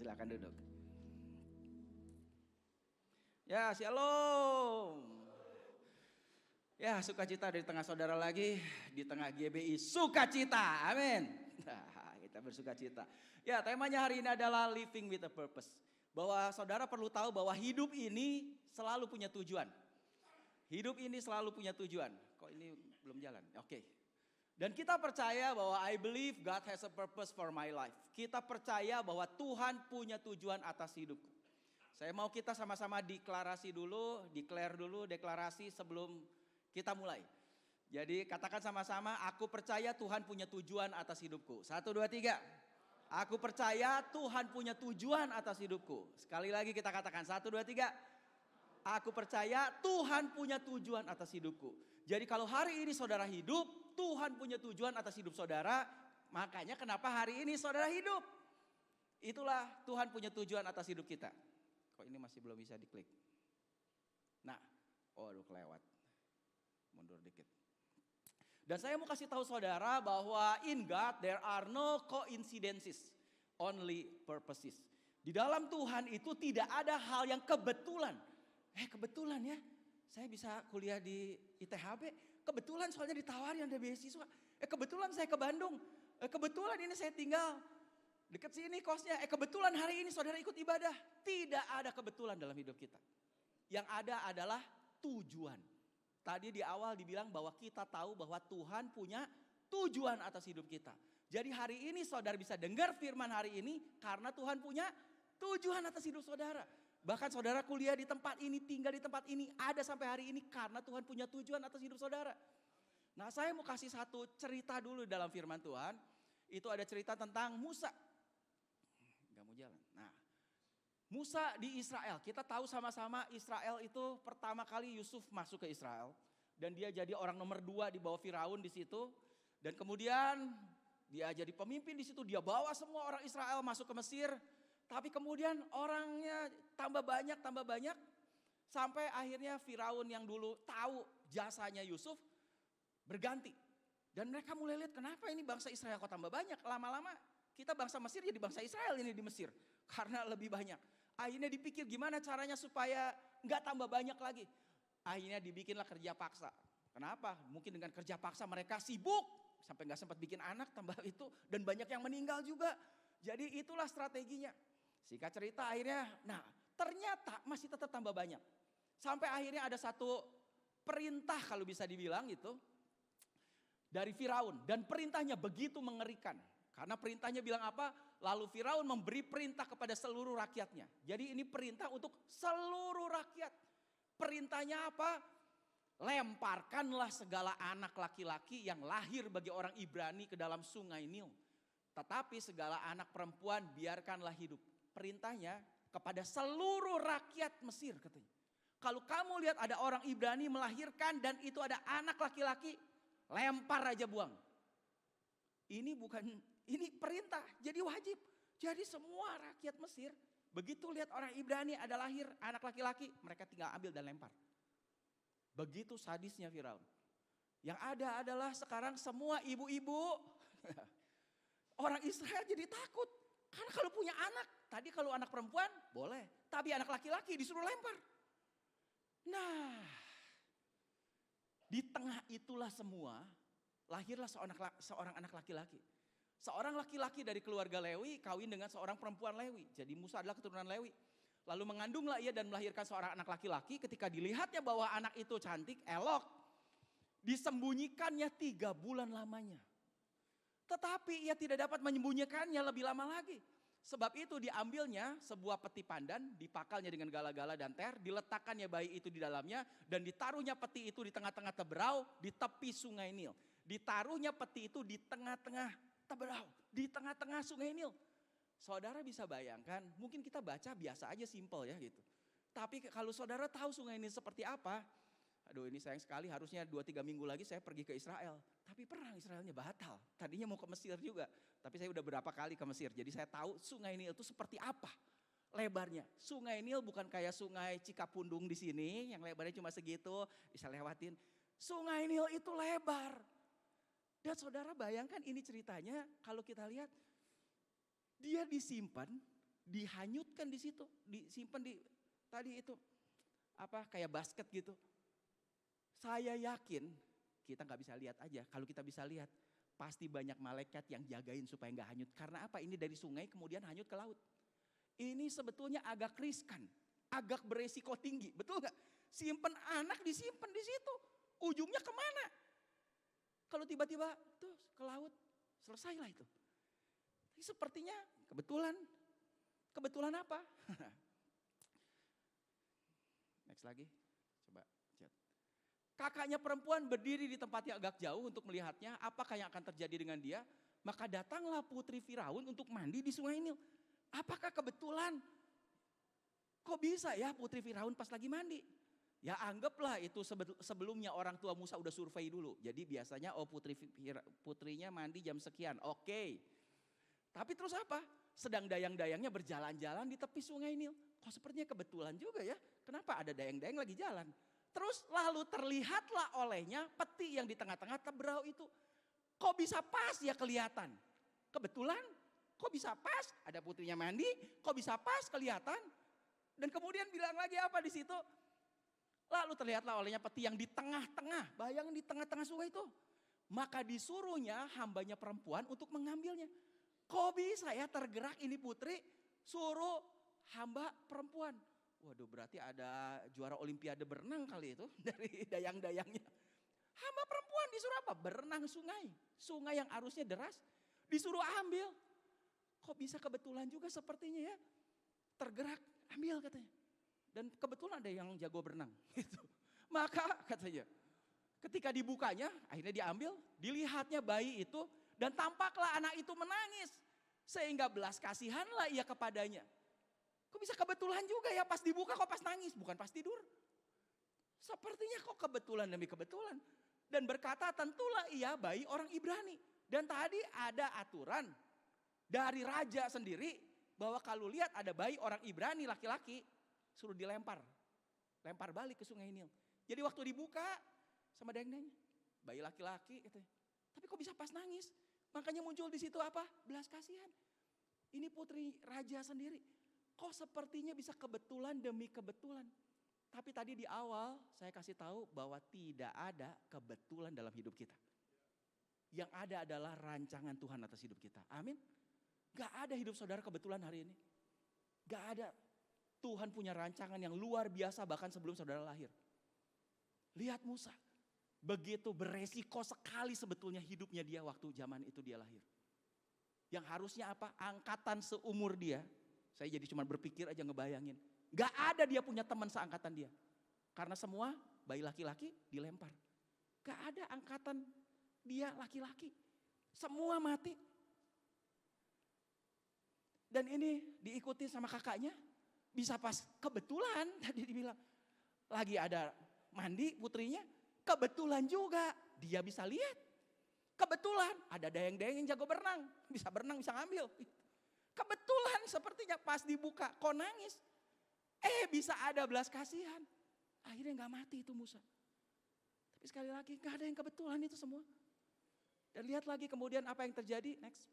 silakan duduk. Ya, shalom. Ya, sukacita dari tengah saudara lagi, di tengah GBI sukacita, amin. Nah, kita bersukacita. Ya, temanya hari ini adalah living with a purpose. Bahwa saudara perlu tahu bahwa hidup ini selalu punya tujuan. Hidup ini selalu punya tujuan. Kok ini belum jalan? Oke. Dan kita percaya bahwa I believe God has a purpose for my life. Kita percaya bahwa Tuhan punya tujuan atas hidupku. Saya mau kita sama-sama deklarasi dulu, deklarasi sebelum kita mulai. Jadi katakan sama-sama, aku percaya Tuhan punya tujuan atas hidupku. 1, 2, 3. Aku percaya Tuhan punya tujuan atas hidupku. Sekali lagi kita katakan 1, 2, 3. Aku percaya Tuhan punya tujuan atas hidupku. Jadi kalau hari ini saudara hidup, Tuhan punya tujuan atas hidup saudara. Makanya kenapa hari ini saudara hidup. Itulah Tuhan punya tujuan atas hidup kita. Kok ini masih belum bisa diklik. Nah, kelewat. Mundur dikit. Dan saya mau kasih tahu saudara bahwa in God there are no coincidences, only purposes. Di dalam Tuhan itu tidak ada hal yang kebetulan. Kebetulan ya, saya bisa kuliah di ITHB. Kebetulan soalnya ditawarin ada beasiswa. Kebetulan saya ke Bandung. Kebetulan ini saya tinggal dekat sini kosnya. Kebetulan hari ini saudara ikut ibadah. Tidak ada kebetulan dalam hidup kita. Yang ada adalah tujuan. Tadi di awal dibilang bahwa kita tahu bahwa Tuhan punya tujuan atas hidup kita. Jadi hari ini saudara bisa dengar firman hari ini karena Tuhan punya tujuan atas hidup saudara. Bahkan saudara kuliah di tempat ini, tinggal di tempat ini, ada sampai hari ini karena Tuhan punya tujuan atas hidup saudara. Nah, saya mau kasih satu cerita dulu dalam firman Tuhan. Itu ada cerita tentang Musa. Gak mau jalan. Nah, Musa di Israel, kita tahu sama-sama Israel itu pertama kali Yusuf masuk ke Israel. Dan dia jadi orang nomor 2 di bawah Firaun di situ. Dan kemudian dia jadi pemimpin di situ, dia bawa semua orang Israel masuk ke Mesir. Tapi kemudian orangnya tambah banyak. Sampai akhirnya Firaun yang dulu tahu jasanya Yusuf berganti. Dan mereka mulai lihat kenapa ini bangsa Israel kok tambah banyak. Lama-lama kita bangsa Mesir jadi bangsa Israel ini di Mesir. Karena lebih banyak. Akhirnya dipikir gimana caranya supaya nggak tambah banyak lagi. Akhirnya dibikinlah kerja paksa. Kenapa? Mungkin dengan kerja paksa mereka sibuk. Sampai nggak sempat bikin anak tambah itu. Dan banyak yang meninggal juga. Jadi itulah strateginya. Singkat cerita akhirnya, ternyata masih tetap tambah banyak. Sampai akhirnya ada satu perintah kalau bisa dibilang itu. Dari Firaun. Dan perintahnya begitu mengerikan. Karena perintahnya bilang apa? Lalu Firaun memberi perintah kepada seluruh rakyatnya. Jadi ini perintah untuk seluruh rakyat. Perintahnya apa? Lemparkanlah segala anak laki-laki yang lahir bagi orang Ibrani ke dalam sungai Nil. Tetapi segala anak perempuan biarkanlah hidup. Perintahnya kepada seluruh rakyat Mesir katanya. Kalau kamu lihat ada orang Ibrani melahirkan dan itu ada anak laki-laki, lempar aja buang. Ini perintah, jadi wajib. Jadi semua rakyat Mesir, begitu lihat orang Ibrani ada lahir anak laki-laki, mereka tinggal ambil dan lempar. Begitu sadisnya Firaun. Yang ada adalah sekarang semua ibu-ibu, orang Israel jadi takut. Karena kalau punya anak, tadi kalau anak perempuan boleh, tapi anak laki-laki disuruh lempar. Nah, di tengah itulah semua, lahirlah seorang anak laki-laki. Seorang laki-laki dari keluarga Lewi kawin dengan seorang perempuan Lewi. Jadi Musa adalah keturunan Lewi. Lalu mengandunglah ia dan melahirkan seorang anak laki-laki. Ketika dilihatnya bahwa anak itu cantik, elok. Disembunyikannya 3 bulan lamanya. Tetapi ia tidak dapat menyembunyikannya lebih lama lagi. Sebab itu diambilnya sebuah peti pandan, dipakalnya dengan gala-gala dan ter, diletakkannya bayi itu di dalamnya, dan ditaruhnya peti itu di tengah-tengah teberau di tepi sungai Nil. Ditaruhnya peti itu di tengah-tengah teberau, di tengah-tengah sungai Nil. Saudara bisa bayangkan, mungkin kita baca biasa aja simple ya gitu. Tapi kalau saudara tahu sungai Nil seperti apa, aduh ini sayang sekali harusnya 2-3 minggu lagi saya pergi ke Israel. Tapi perang Israelnya batal, tadinya mau ke Mesir juga. Tapi saya udah berapa kali ke Mesir, jadi saya tahu sungai Nil itu seperti apa lebarnya. Sungai Nil bukan kayak sungai Cikapundung di sini, yang lebarnya cuma segitu, bisa lewatin. Sungai Nil itu lebar. Dan saudara bayangkan ini ceritanya kalau kita lihat dia disimpan dihanyutkan di situ, disimpan di tadi itu kayak basket gitu. Saya yakin kita nggak bisa lihat aja. Kalau kita bisa lihat, pasti banyak malaikat yang jagain supaya nggak hanyut. Karena apa? Ini dari sungai kemudian hanyut ke laut. Ini sebetulnya agak riskan, agak beresiko tinggi, betul nggak? Simpen anak disimpan di situ, ujungnya kemana? Kalau tiba-tiba tuh ke laut, selesailah itu. Tapi sepertinya kebetulan. Kebetulan apa? Next lagi, coba chat. Kakaknya perempuan berdiri di tempat yang agak jauh untuk melihatnya, apakah yang akan terjadi dengan dia. Maka datanglah putri Firaun untuk mandi di sungai Nil. Apakah kebetulan? Kok bisa ya putri Firaun pas lagi mandi? Ya anggaplah itu sebelumnya orang tua Musa udah survei dulu. Jadi biasanya putrinya mandi jam sekian, oke. Tapi terus apa? Sedang dayang-dayangnya berjalan-jalan di tepi sungai Nil. Kok sepertinya kebetulan juga ya. Kenapa ada dayang-dayang lagi jalan? Terus lalu terlihatlah olehnya peti yang di tengah-tengah tebrau itu. Kok bisa pas ya kelihatan? Kebetulan? Kok bisa pas? Ada putrinya mandi, kok bisa pas kelihatan? Dan kemudian bilang lagi apa di situ? Lalu terlihatlah olehnya peti yang di tengah-tengah. Bayangin di tengah-tengah sungai itu. Maka disuruhnya hambanya perempuan untuk mengambilnya. Kok bisa ya tergerak ini putri suruh hamba perempuan. Waduh berarti ada juara olimpiade berenang kali itu dari dayang-dayangnya. Hamba perempuan disuruh apa? Berenang sungai. Sungai yang arusnya deras disuruh ambil. Kok bisa kebetulan juga sepertinya ya. Tergerak ambil katanya. Dan kebetulan ada yang jago berenang gitu. Maka katanya ketika dibukanya akhirnya diambil. Dilihatnya bayi itu. Dan tampaklah anak itu menangis. Sehingga belas kasihanlah ia kepadanya. Kok bisa kebetulan juga ya pas dibuka kok pas nangis. Bukan pas tidur. Sepertinya kok kebetulan demi kebetulan. Dan berkata tentulah ia bayi orang Ibrani. Dan tadi ada aturan dari raja sendiri. Bahwa kalau lihat ada bayi orang Ibrani laki-laki. Suruh dilempar. Lempar balik ke sungai Nil. Jadi waktu dibuka sama dayang-dayangnya. Bayi laki-laki katanya. Tapi kok bisa pas nangis? Makanya muncul di situ apa? Belas kasihan. Ini putri raja sendiri. Kok sepertinya bisa kebetulan demi kebetulan. Tapi tadi di awal saya kasih tahu bahwa tidak ada kebetulan dalam hidup kita. Yang ada adalah rancangan Tuhan atas hidup kita. Amin. Gak ada hidup saudara kebetulan hari ini. Gak ada. Tuhan punya rancangan yang luar biasa bahkan sebelum saudara lahir. Lihat Musa. Begitu beresiko sekali sebetulnya hidupnya dia waktu zaman itu dia lahir. Yang harusnya apa? Angkatan seumur dia. Saya jadi cuma berpikir aja ngebayangin. Gak ada dia punya teman seangkatan dia. Karena semua bayi laki-laki dilempar. Gak ada angkatan dia laki-laki. Semua mati. Dan ini diikuti sama kakaknya. Bisa pas kebetulan tadi dibilang. Lagi ada mandi putrinya. Kebetulan juga dia bisa lihat. Kebetulan ada dayang-dayang yang jago berenang. Bisa berenang, bisa ngambil. Kebetulan sepertinya pas dibuka kok nangis. Bisa ada belas kasihan. Akhirnya gak mati itu Musa. Tapi sekali lagi gak ada yang kebetulan itu semua. Dan lihat lagi kemudian apa yang terjadi. Next.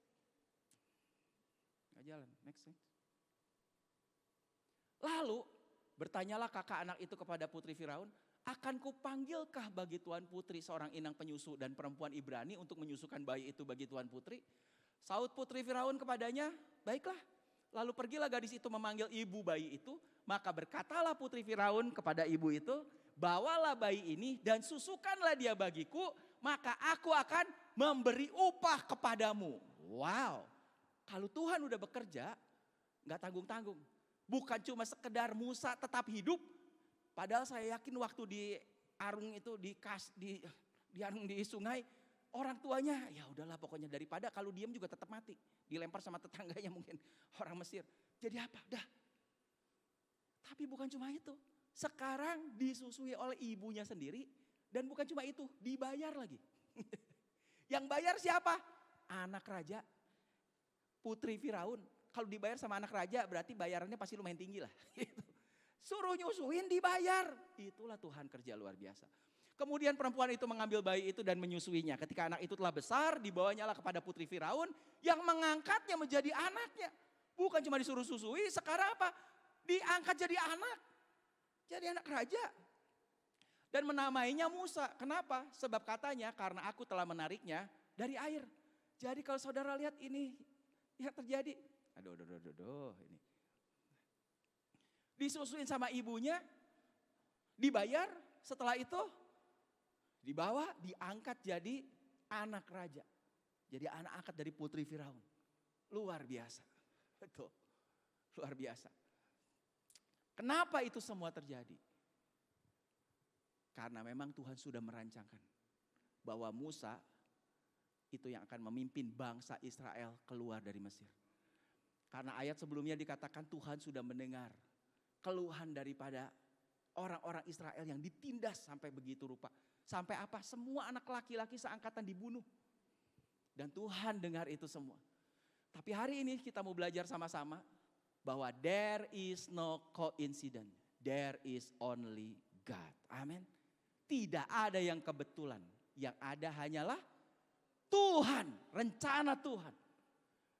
Gak jalan. Next. Lalu bertanyalah kakak anak itu kepada putri Firaun. Akan kupanggilkah bagi tuan putri seorang inang penyusu dan perempuan Ibrani untuk menyusukan bayi itu bagi tuan putri? Saud putri Firaun kepadanya, baiklah. Lalu pergilah gadis itu memanggil ibu bayi itu. Maka berkatalah putri Firaun kepada ibu itu, bawalah bayi ini dan susukanlah dia bagiku. Maka aku akan memberi upah kepadamu. Wow, kalau Tuhan udah bekerja, gak tanggung-tanggung. Bukan cuma sekedar Musa tetap hidup. Padahal saya yakin waktu di arung itu di arung di sungai, orang tuanya ya udahlah pokoknya daripada kalau diam juga tetap mati. Dilempar sama tetangganya mungkin orang Mesir. Jadi apa? Dah. Tapi bukan cuma itu. Sekarang disusui oleh ibunya sendiri dan bukan cuma itu, dibayar lagi. Yang bayar siapa? Anak raja. Putri Firaun. Kalau dibayar sama anak raja berarti bayarannya pasti lumayan tinggi lah. Suruh nyusuin dibayar. Itulah Tuhan kerja luar biasa. Kemudian perempuan itu mengambil bayi itu dan menyusuinya. Ketika anak itu telah besar, dibawanya lah kepada putri Firaun yang mengangkatnya menjadi anaknya. Bukan cuma disuruh susui, sekarang apa? Diangkat jadi anak. Jadi anak raja. Dan menamainya Musa. Kenapa? Sebab katanya karena aku telah menariknya dari air. Jadi kalau saudara lihat ini yang terjadi. Aduh, ini. Disusuin sama ibunya, dibayar, setelah itu dibawa, diangkat jadi anak raja. Jadi anak angkat dari putri Firaun. Luar biasa. Betul. Luar biasa. Kenapa itu semua terjadi? Karena memang Tuhan sudah merancangkan bahwa Musa itu yang akan memimpin bangsa Israel keluar dari Mesir. Karena ayat sebelumnya dikatakan Tuhan sudah mendengar keluhan daripada orang-orang Israel yang ditindas sampai begitu rupa. Sampai apa? Semua anak laki-laki seangkatan dibunuh. Dan Tuhan dengar itu semua. Tapi hari ini kita mau belajar sama-sama bahwa there is no coincidence. There is only God. Amin. Tidak ada yang kebetulan. Yang ada hanyalah Tuhan. Rencana Tuhan.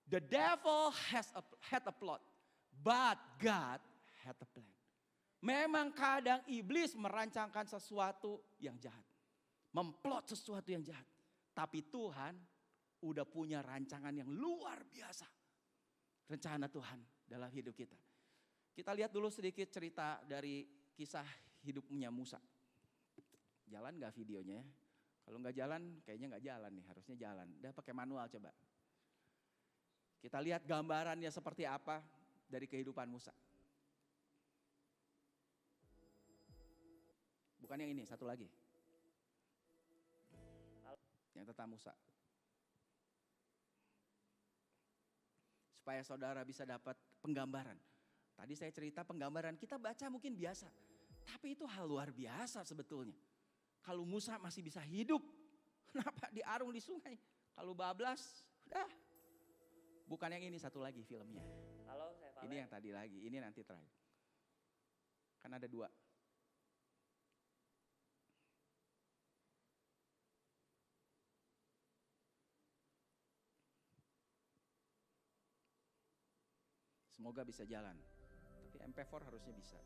The devil had a plot. But God had a plan. Memang kadang iblis merancangkan sesuatu yang jahat. Memplot sesuatu yang jahat. Tapi Tuhan udah punya rancangan yang luar biasa. Rencana Tuhan dalam hidup kita. Kita lihat dulu sedikit cerita dari kisah hidupnya Musa. Jalan gak videonya? Kalau gak jalan, kayaknya gak jalan nih. Harusnya jalan. Udah pakai manual coba. Kita lihat gambarannya seperti apa dari kehidupan Musa. Bukan yang ini, satu lagi. Yang tentang Musa. Supaya saudara bisa dapat penggambaran. Tadi saya cerita penggambaran, kita baca mungkin biasa. Tapi itu hal luar biasa sebetulnya. Kalau Musa masih bisa hidup, kenapa diarung di sungai? Kalau bablas, udah. Bukan yang ini, satu lagi filmnya. Halo, saya Valen. Ini yang tadi lagi, ini nanti terakhir. Kan ada dua. Semoga bisa jalan. Tapi MP4 harusnya bisa.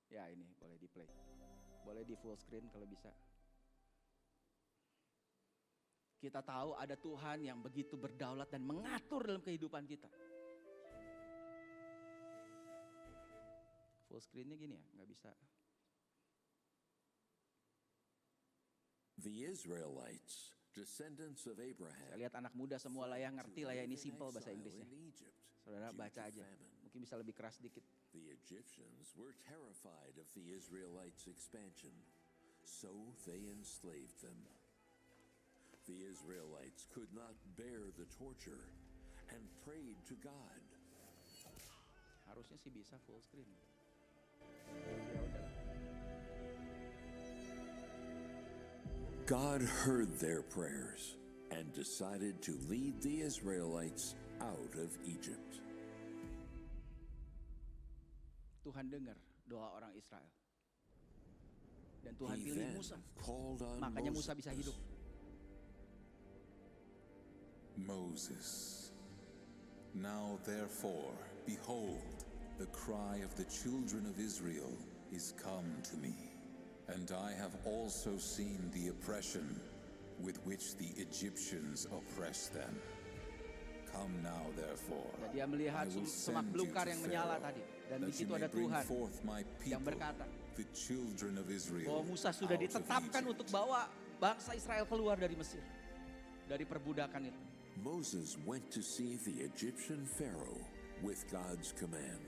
Ya ini boleh di play. Boleh di full screen kalau bisa. Kita tahu ada Tuhan yang begitu berdaulat dan mengatur dalam kehidupan kita. Full screennya gini ya, nggak bisa. The Israelites, descendants of Abraham. Saya lihat anak muda semua lah yang ngerti lah ya, ini simple bahasa Inggrisnya. Saudara baca aja, mungkin bisa lebih keras dikit. The Egyptians were terrified of the Israelites' expansion, so they enslaved them. The Israelites could not bear the torture and prayed to God. Harusnya sih bisa full screen. Ya udahlah. God heard their prayers and decided to lead the Israelites out of Egypt. Tuhan dengar doa orang Israel. Dan Tuhan He pilih then Musa. called on Makanya Musa bisa hidup. Moses. Now therefore, behold, the cry of the children of Israel is come to me, and I have also seen the oppression with which the Egyptians oppress them. Come now therefore, Dan dia melihat I will semak send you belukar to yang menyala Pharaoh, tadi. Dan di that you situ may ada bring Tuhan forth my yang people, berkata the children of Israel, bahwa Musa sudah out of ditetapkan Egypt. untuk bawa bangsa Israel keluar dari Mesir. Dari perbudakan itu. Moses went to see the Egyptian Pharaoh with God's command.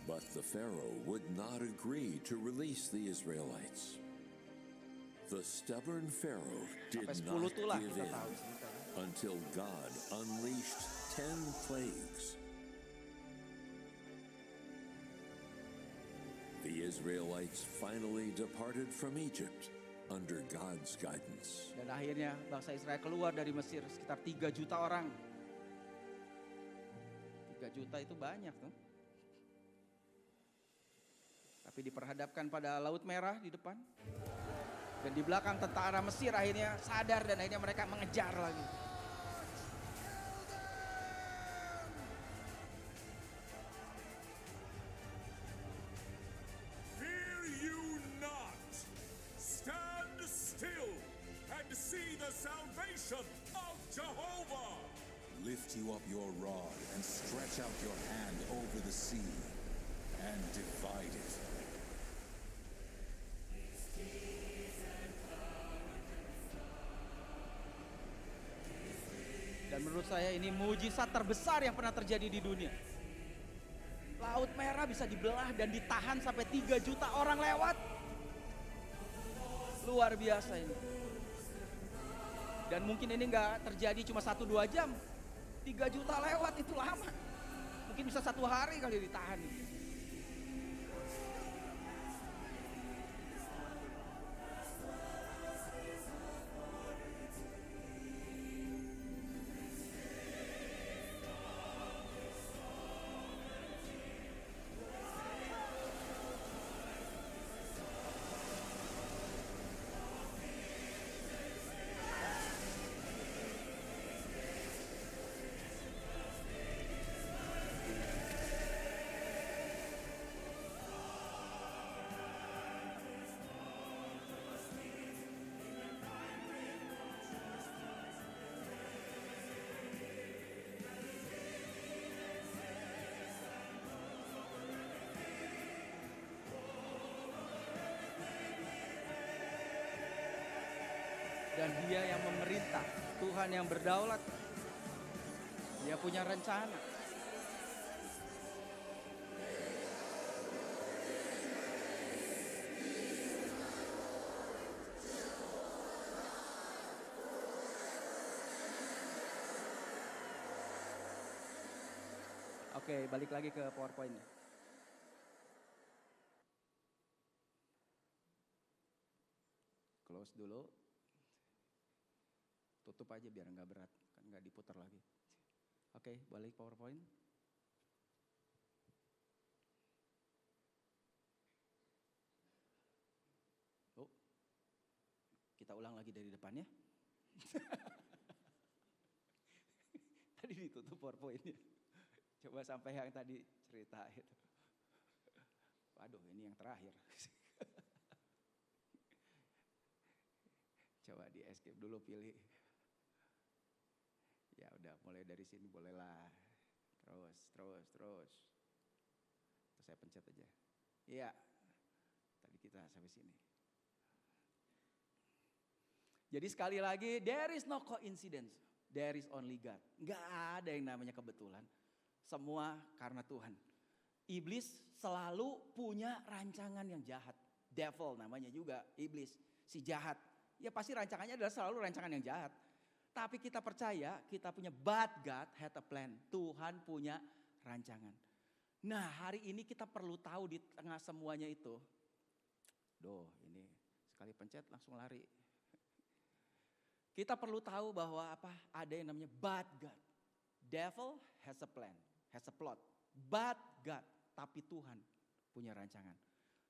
But the Pharaoh would not agree to release the Israelites. The stubborn Pharaoh did Sampai 10 not tulah give kita in tahu ceritanya. until God unleashed 10 plagues. The Israelites finally departed from Egypt under God's guidance. Dan akhirnya bangsa Israel keluar dari Mesir sekitar 3 juta orang. 3 juta itu banyak tuh. Tapi diperhadapkan pada Laut Merah di depan. Dan di belakang tentara Mesir akhirnya sadar dan akhirnya mereka mengejar lagi. Lift you up your rod and stretch out your hand over the sea and divide it. Dan menurut saya ini mujizat terbesar yang pernah terjadi di dunia. Laut Merah bisa dibelah dan ditahan sampai 3 juta orang lewat. Luar biasa ini. Dan mungkin ini nggak terjadi cuma 1-2 jam. 3 juta lewat itu lama. Mungkin bisa 1 hari kali ditahan. Dan dia yang memerintah, Tuhan yang berdaulat. Dia punya rencana. Oke, balik lagi ke PowerPoint. Close dulu. Tutup aja biar nggak berat, kan nggak diputar lagi. Oke, balik PowerPoint. Oh, kita ulang lagi dari depannya. Tadi ditutup PowerPoint-nya. Coba sampai yang tadi cerita itu. Waduh, ini yang terakhir. Coba di escape dulu, pilih. Ya udah, mulai dari sini bolehlah. Terus. Terus saya pencet aja. Iya. Tadi kita sampai sini. Jadi sekali lagi, there is no coincidence. There is only God. Nggak ada yang namanya kebetulan. Semua karena Tuhan. Iblis selalu punya rancangan yang jahat. Devil namanya juga, iblis, si jahat. Ya pasti rancangannya adalah selalu rancangan yang jahat. Tapi kita percaya, kita punya but God had a plan. Tuhan punya rancangan. Nah, hari ini kita perlu tahu di tengah semuanya itu. Ini sekali pencet langsung lari. Kita perlu tahu bahwa ada yang namanya but God. Devil has a plan, has a plot. But God, tapi Tuhan punya rancangan.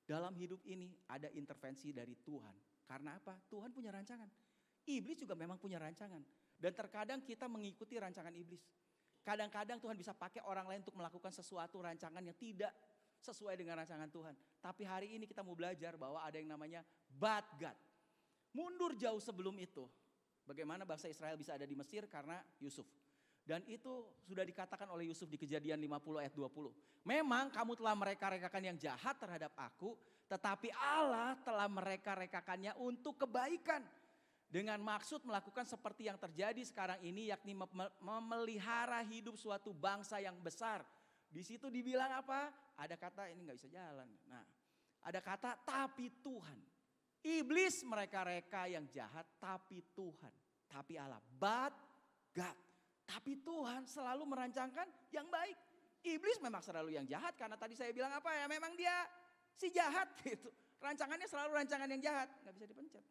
Dalam hidup ini ada intervensi dari Tuhan. Karena apa? Tuhan punya rancangan. Iblis juga memang punya rancangan. Dan terkadang kita mengikuti rancangan iblis. Kadang-kadang Tuhan bisa pakai orang lain untuk melakukan sesuatu rancangan yang tidak sesuai dengan rancangan Tuhan. Tapi hari ini kita mau belajar bahwa ada yang namanya but God. Mundur jauh sebelum itu. Bagaimana bangsa Israel bisa ada di Mesir karena Yusuf. Dan itu sudah dikatakan oleh Yusuf di Kejadian 50 ayat 20. Memang kamu telah mereka-rekakan yang jahat terhadap aku. Tetapi Allah telah mereka-rekakannya untuk kebaikan. Dengan maksud melakukan seperti yang terjadi sekarang ini, yakni memelihara hidup suatu bangsa yang besar. Di situ dibilang apa? Ada kata ini gak bisa jalan. Nah, ada kata tapi Tuhan. Iblis mereka-reka yang jahat, tapi Tuhan. Tapi Allah, but God. Tapi Tuhan selalu merancangkan yang baik. Iblis memang selalu yang jahat, karena tadi saya bilang apa ya, memang dia si jahat gitu. Rancangannya selalu rancangan yang jahat, gak bisa dipencet.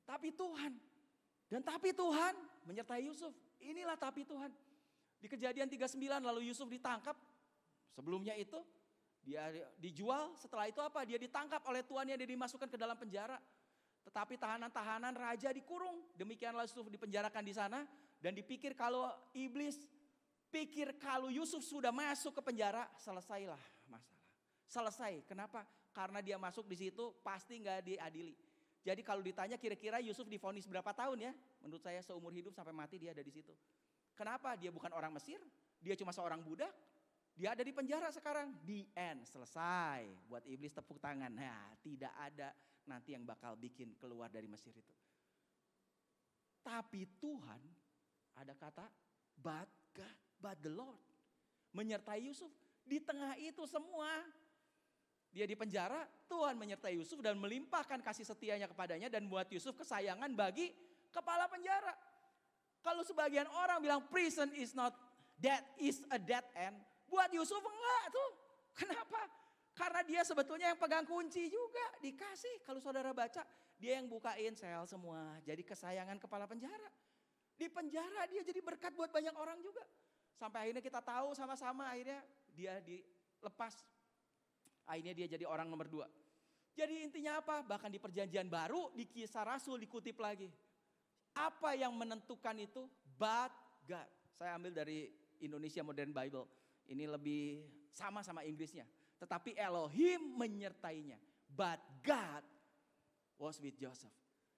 Tapi Tuhan, dan tapi Tuhan menyertai Yusuf. Inilah tapi Tuhan. Di Kejadian 39 lalu Yusuf ditangkap. Sebelumnya itu dia dijual, setelah itu apa? Dia ditangkap oleh tuannya, dia dimasukkan ke dalam penjara. Tetapi tahanan-tahanan raja dikurung. Demikianlah Yusuf dipenjarakan di sana. Dan dipikir kalau Yusuf sudah masuk ke penjara, selesailah masalah. Selesai, kenapa? Karena dia masuk di situ pasti gak diadili. Jadi kalau ditanya kira-kira Yusuf divonis berapa tahun ya? Menurut saya seumur hidup sampai mati dia ada di situ. Kenapa? Dia bukan orang Mesir, dia cuma seorang budak. Dia ada di penjara sekarang, the end, selesai. Buat iblis tepuk tangan. Nah, tidak ada nanti yang bakal bikin keluar dari Mesir itu. Tapi Tuhan, ada kata, but God, but the Lord. Menyertai Yusuf di tengah itu semua. Dia di penjara, Tuhan menyertai Yusuf dan melimpahkan kasih setianya kepadanya dan buat Yusuf kesayangan bagi kepala penjara. Kalau sebagian orang bilang prison is not dead, is a dead end. Buat Yusuf enggak tuh. Kenapa? Karena dia sebetulnya yang pegang kunci juga. Dikasih, kalau saudara baca, dia yang bukain sel semua. Jadi kesayangan kepala penjara. Di penjara dia jadi berkat buat banyak orang juga. Sampai akhirnya kita tahu sama-sama akhirnya dia dilepas. Akhirnya dia jadi orang nomor 2. Jadi intinya apa? Bahkan di perjanjian baru, di Kisah Rasul dikutip lagi. Apa yang menentukan itu? But God. Saya ambil dari Indonesia Modern Bible. Ini lebih sama Inggrisnya. Tetapi Elohim menyertainya. But God was with Joseph.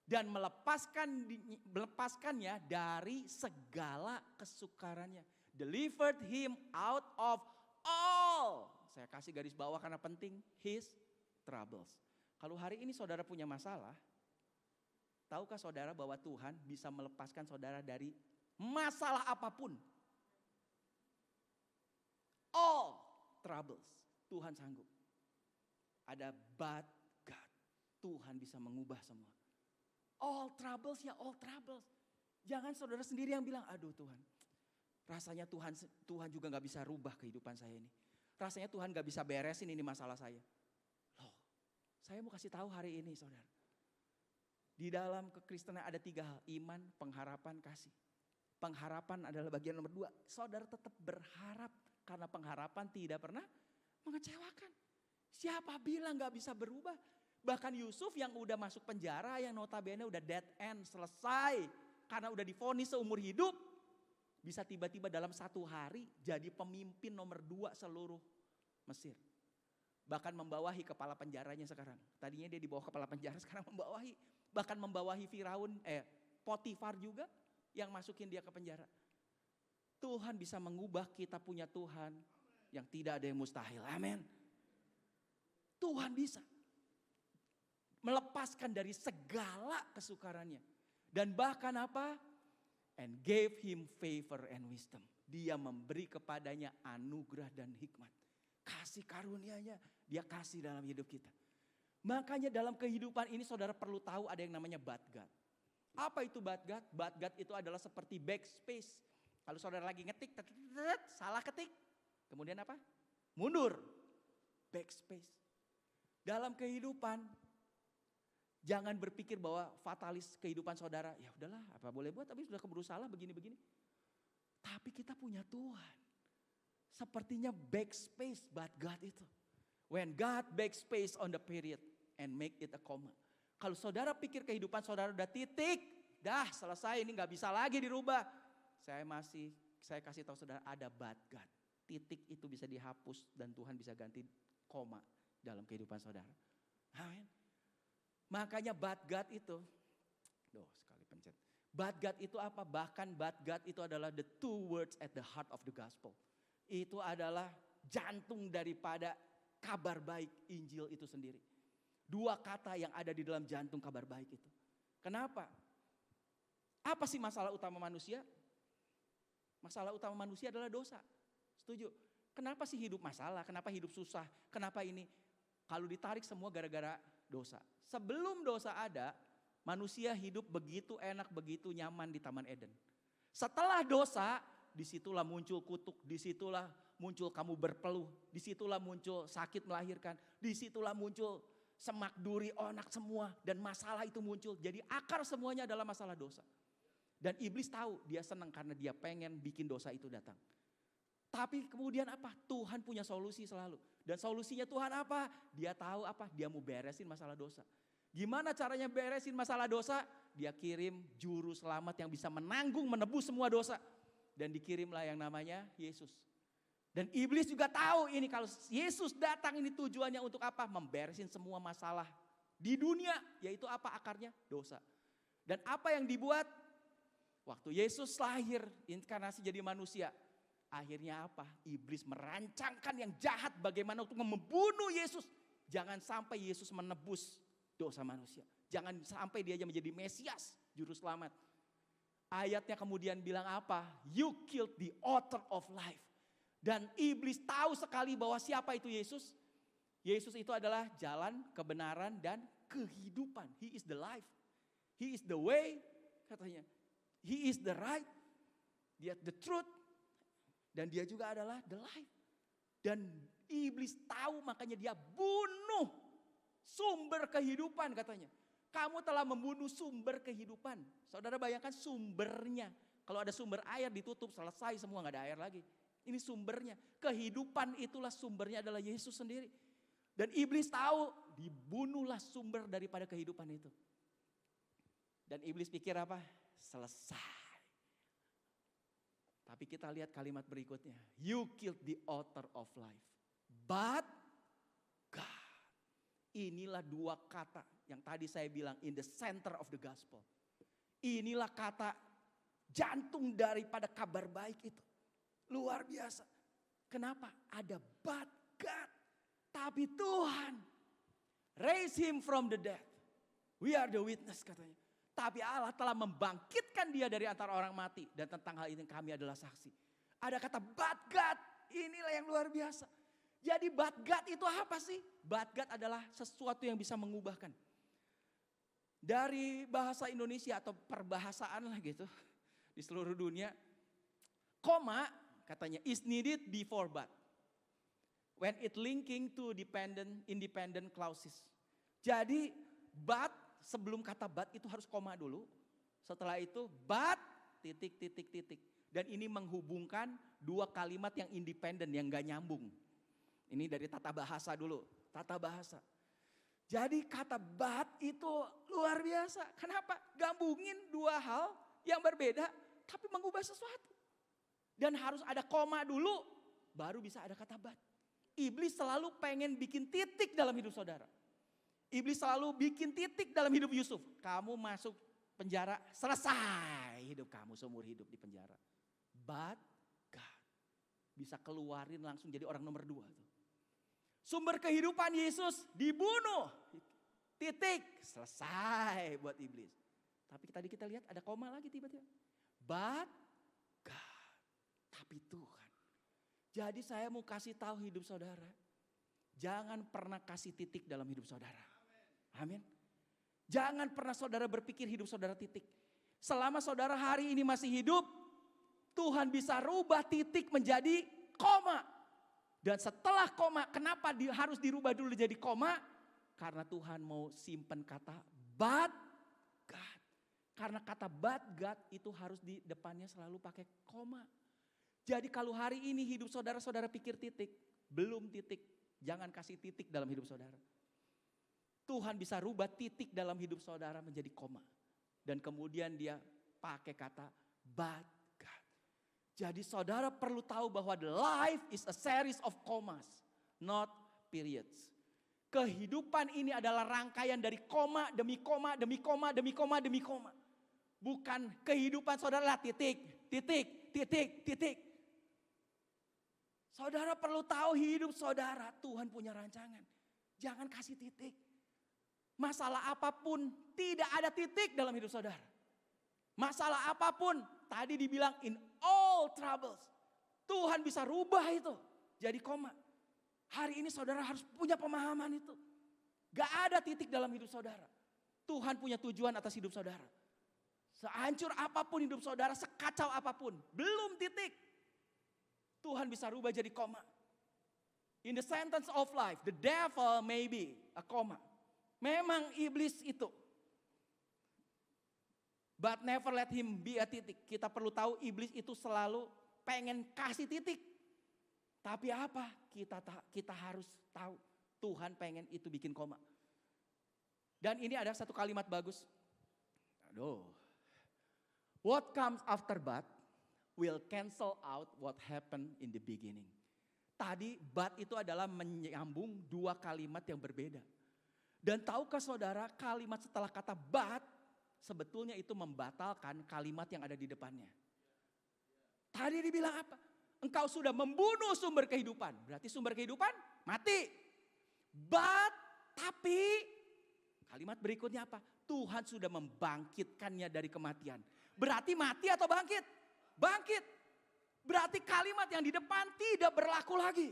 Dan melepaskannya dari segala kesukarannya. Delivered him out of all. Saya kasih garis bawah karena penting. His troubles. Kalau hari ini saudara punya masalah. Tahukah saudara bahwa Tuhan bisa melepaskan saudara dari masalah apapun. All troubles. Tuhan sanggup. Ada but God. Tuhan bisa mengubah semua. All troubles ya all troubles. Jangan saudara sendiri yang bilang, aduh Tuhan. Rasanya Tuhan juga gak bisa rubah kehidupan saya ini. Rasanya Tuhan gak bisa beresin ini masalah saya. Loh, saya mau kasih tahu hari ini saudara. Di dalam kekristenan ada 3 hal. Iman, pengharapan, kasih. Pengharapan adalah bagian nomor 2. Saudara tetap berharap. Karena pengharapan tidak pernah mengecewakan. Siapa bilang gak bisa berubah? Bahkan Yusuf yang udah masuk penjara, yang notabene udah dead end, selesai. Karena udah divonis seumur hidup. Bisa tiba-tiba dalam 1 hari jadi pemimpin nomor 2 seluruh Mesir. Bahkan membawahi kepala penjaranya sekarang. Tadinya dia di bawah kepala penjara, sekarang membawahi. Bahkan membawahi Potifar juga yang masukin dia ke penjara. Tuhan bisa mengubah, kita punya Tuhan yang tidak ada yang mustahil. Amin. Tuhan bisa melepaskan dari segala kesukarannya. Dan bahkan apa? And gave him favor and wisdom. Dia memberi kepadanya anugerah dan hikmat. Kasih karunia-Nya dia kasih dalam hidup kita. Makanya dalam kehidupan ini saudara perlu tahu ada yang namanya but God. Apa itu but God? But God itu adalah seperti backspace. Kalau saudara lagi ngetik, salah ketik. Kemudian apa? Mundur. Backspace. Dalam kehidupan, jangan berpikir bahwa fatalis kehidupan saudara. Ya udahlah, apa boleh buat, tapi sudah keburu salah begini-begini. Tapi kita punya Tuhan. Sepertinya backspace, but God itu. When God backspace on the period and make it a comma. Kalau saudara pikir kehidupan saudara udah titik, dah selesai ini gak bisa lagi dirubah. Saya kasih tahu saudara ada but God. Titik itu bisa dihapus dan Tuhan bisa ganti koma dalam kehidupan saudara. Amin. Makanya but God itu, sekali pencet. But God itu apa? Bahkan but God itu adalah the 2 words at the heart of the gospel. Itu adalah jantung daripada kabar baik Injil itu sendiri. 2 kata yang ada di dalam jantung kabar baik itu. Kenapa? Apa sih masalah utama manusia? Masalah utama manusia adalah dosa. Setuju? Kenapa sih hidup masalah? Kenapa hidup susah? Kenapa ini? Kalau ditarik semua gara-gara dosa. Sebelum dosa ada, manusia hidup begitu enak, begitu nyaman di Taman Eden. Setelah dosa, disitulah muncul kutuk, disitulah muncul kamu berpeluh, disitulah muncul sakit melahirkan, disitulah muncul semak duri, onak semua. Dan masalah itu muncul, jadi akar semuanya adalah masalah dosa. Dan iblis tahu, dia senang karena dia pengen bikin dosa itu datang. Tapi kemudian apa? Tuhan punya solusi selalu. Dan solusinya Tuhan apa? Dia tahu apa? Dia mau beresin masalah dosa. Gimana caranya beresin masalah dosa? Dia kirim juru selamat yang bisa menanggung, menebus semua dosa. Dan dikirimlah yang namanya Yesus. Dan iblis juga tahu ini kalau Yesus datang ini tujuannya untuk apa? Memberesin semua masalah di dunia. Yaitu apa akarnya? Dosa. Dan apa yang dibuat? Waktu Yesus lahir, inkarnasi jadi manusia. Akhirnya apa? Iblis merancangkan yang jahat bagaimana untuk membunuh Yesus. Jangan sampai Yesus menebus dosa manusia. Jangan sampai dia menjadi Mesias, juru selamat. Ayatnya kemudian bilang apa? You killed the author of life. Dan iblis tahu sekali bahwa siapa itu Yesus. Yesus itu adalah jalan, kebenaran, dan kehidupan. He is the life. He is the way, katanya. He is the right, dia the truth, dan dia juga adalah the life. Dan iblis tahu makanya dia bunuh sumber kehidupan katanya. Kamu telah membunuh sumber kehidupan. Saudara bayangkan sumbernya. Kalau ada sumber air ditutup selesai semua gak ada air lagi. Ini sumbernya. Kehidupan itulah sumbernya adalah Yesus sendiri. Dan iblis tahu dibunuhlah sumber daripada kehidupan itu. Dan iblis pikir apa? Selesai. Tapi kita lihat kalimat berikutnya. You killed the author of life. But God. Inilah dua kata yang tadi saya bilang in the center of the gospel. Inilah kata jantung daripada kabar baik itu. Luar biasa. Kenapa? Ada but God. Tapi Tuhan raise him from the dead. We are the witness katanya. Tapi Allah telah membangkitkan dia dari antara orang mati. Dan tentang hal ini kami adalah saksi. Ada kata but God. Inilah yang luar biasa. Jadi but God itu apa sih? But God adalah sesuatu yang bisa mengubahkan. Dari bahasa Indonesia atau perbahasaan lah gitu. Di seluruh dunia. Koma katanya is needed before but. When it linking to independent clauses. Jadi but. Sebelum kata but itu harus koma dulu. Setelah itu but titik. Dan ini menghubungkan dua kalimat yang independen yang gak nyambung. Ini dari tata bahasa dulu. Tata bahasa. Jadi kata but itu luar biasa. Kenapa? Gabungin dua hal yang berbeda tapi mengubah sesuatu. Dan harus ada koma dulu baru bisa ada kata but. Iblis selalu pengen bikin titik dalam hidup saudara. Iblis selalu bikin titik dalam hidup Yusuf. Kamu masuk penjara, selesai hidup kamu seumur hidup di penjara. But God bisa keluarin langsung jadi orang nomor 2 tuh. Sumber kehidupan Yesus dibunuh. Titik, selesai buat iblis. Tapi tadi kita lihat ada koma lagi tiba-tiba. But God, tapi Tuhan. Jadi saya mau kasih tahu hidup saudara. Jangan pernah kasih titik dalam hidup saudara. Amin. Jangan pernah saudara berpikir hidup saudara titik. Selama saudara hari ini masih hidup, Tuhan bisa rubah titik menjadi koma. Dan setelah koma, kenapa harus dirubah dulu jadi koma? Karena Tuhan mau simpen kata but God. Karena kata but God itu harus di depannya selalu pakai koma. Jadi kalau hari ini hidup saudara-saudara pikir titik, belum titik. Jangan kasih titik dalam hidup saudara. Tuhan bisa rubah titik dalam hidup saudara menjadi koma. Dan kemudian dia pakai kata but God. Jadi saudara perlu tahu bahwa life is a series of commas, not periods. Kehidupan ini adalah rangkaian dari koma demi koma demi koma demi koma demi koma. Bukan kehidupan saudara titik. Saudara perlu tahu hidup saudara Tuhan punya rancangan. Jangan kasih titik. Masalah apapun tidak ada titik dalam hidup saudara. Masalah apapun tadi dibilang in all troubles. Tuhan bisa rubah itu jadi koma. Hari ini saudara harus punya pemahaman itu. Gak ada titik dalam hidup saudara. Tuhan punya tujuan atas hidup saudara. Sehancur apapun hidup saudara, sekacau apapun. Belum titik. Tuhan bisa rubah jadi koma. In the sentence of life, the devil may be a comma. Memang iblis itu. But never let him be a titik. Kita perlu tahu iblis itu selalu pengen kasih titik. Tapi apa? Kita harus tahu Tuhan pengen itu bikin koma. Dan ini ada satu kalimat bagus. Aduh. What comes after but will cancel out what happened in the beginning. Tadi but itu adalah menyambung dua kalimat yang berbeda. Dan tahukah saudara kalimat setelah kata but sebetulnya itu membatalkan kalimat yang ada di depannya. Tadi dibilang apa? Engkau sudah membunuh sumber kehidupan. Berarti sumber kehidupan mati. But, tapi kalimat berikutnya apa? Tuhan sudah membangkitkannya dari kematian. Berarti mati atau bangkit? Bangkit. Berarti kalimat yang di depan tidak berlaku lagi.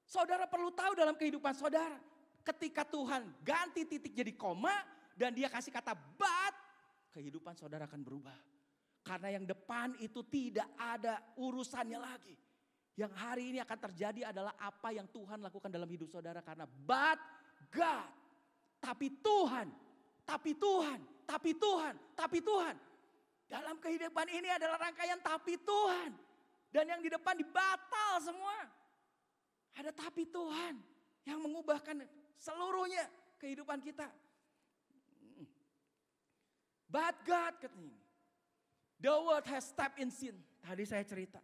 Saudara perlu tahu dalam kehidupan saudara. Ketika Tuhan ganti titik jadi koma dan dia kasih kata but, kehidupan saudara akan berubah. Karena yang depan itu tidak ada urusannya lagi. Yang hari ini akan terjadi adalah apa yang Tuhan lakukan dalam hidup saudara. Karena but God. Tapi Tuhan, tapi Tuhan, tapi Tuhan, tapi Tuhan. Dalam kehidupan ini adalah rangkaian tapi Tuhan. Dan yang di depan dibatal semua. Ada tapi Tuhan yang mengubahkan seluruhnya kehidupan kita. But God katanya ini. The world has stepped in sin. Tadi saya cerita.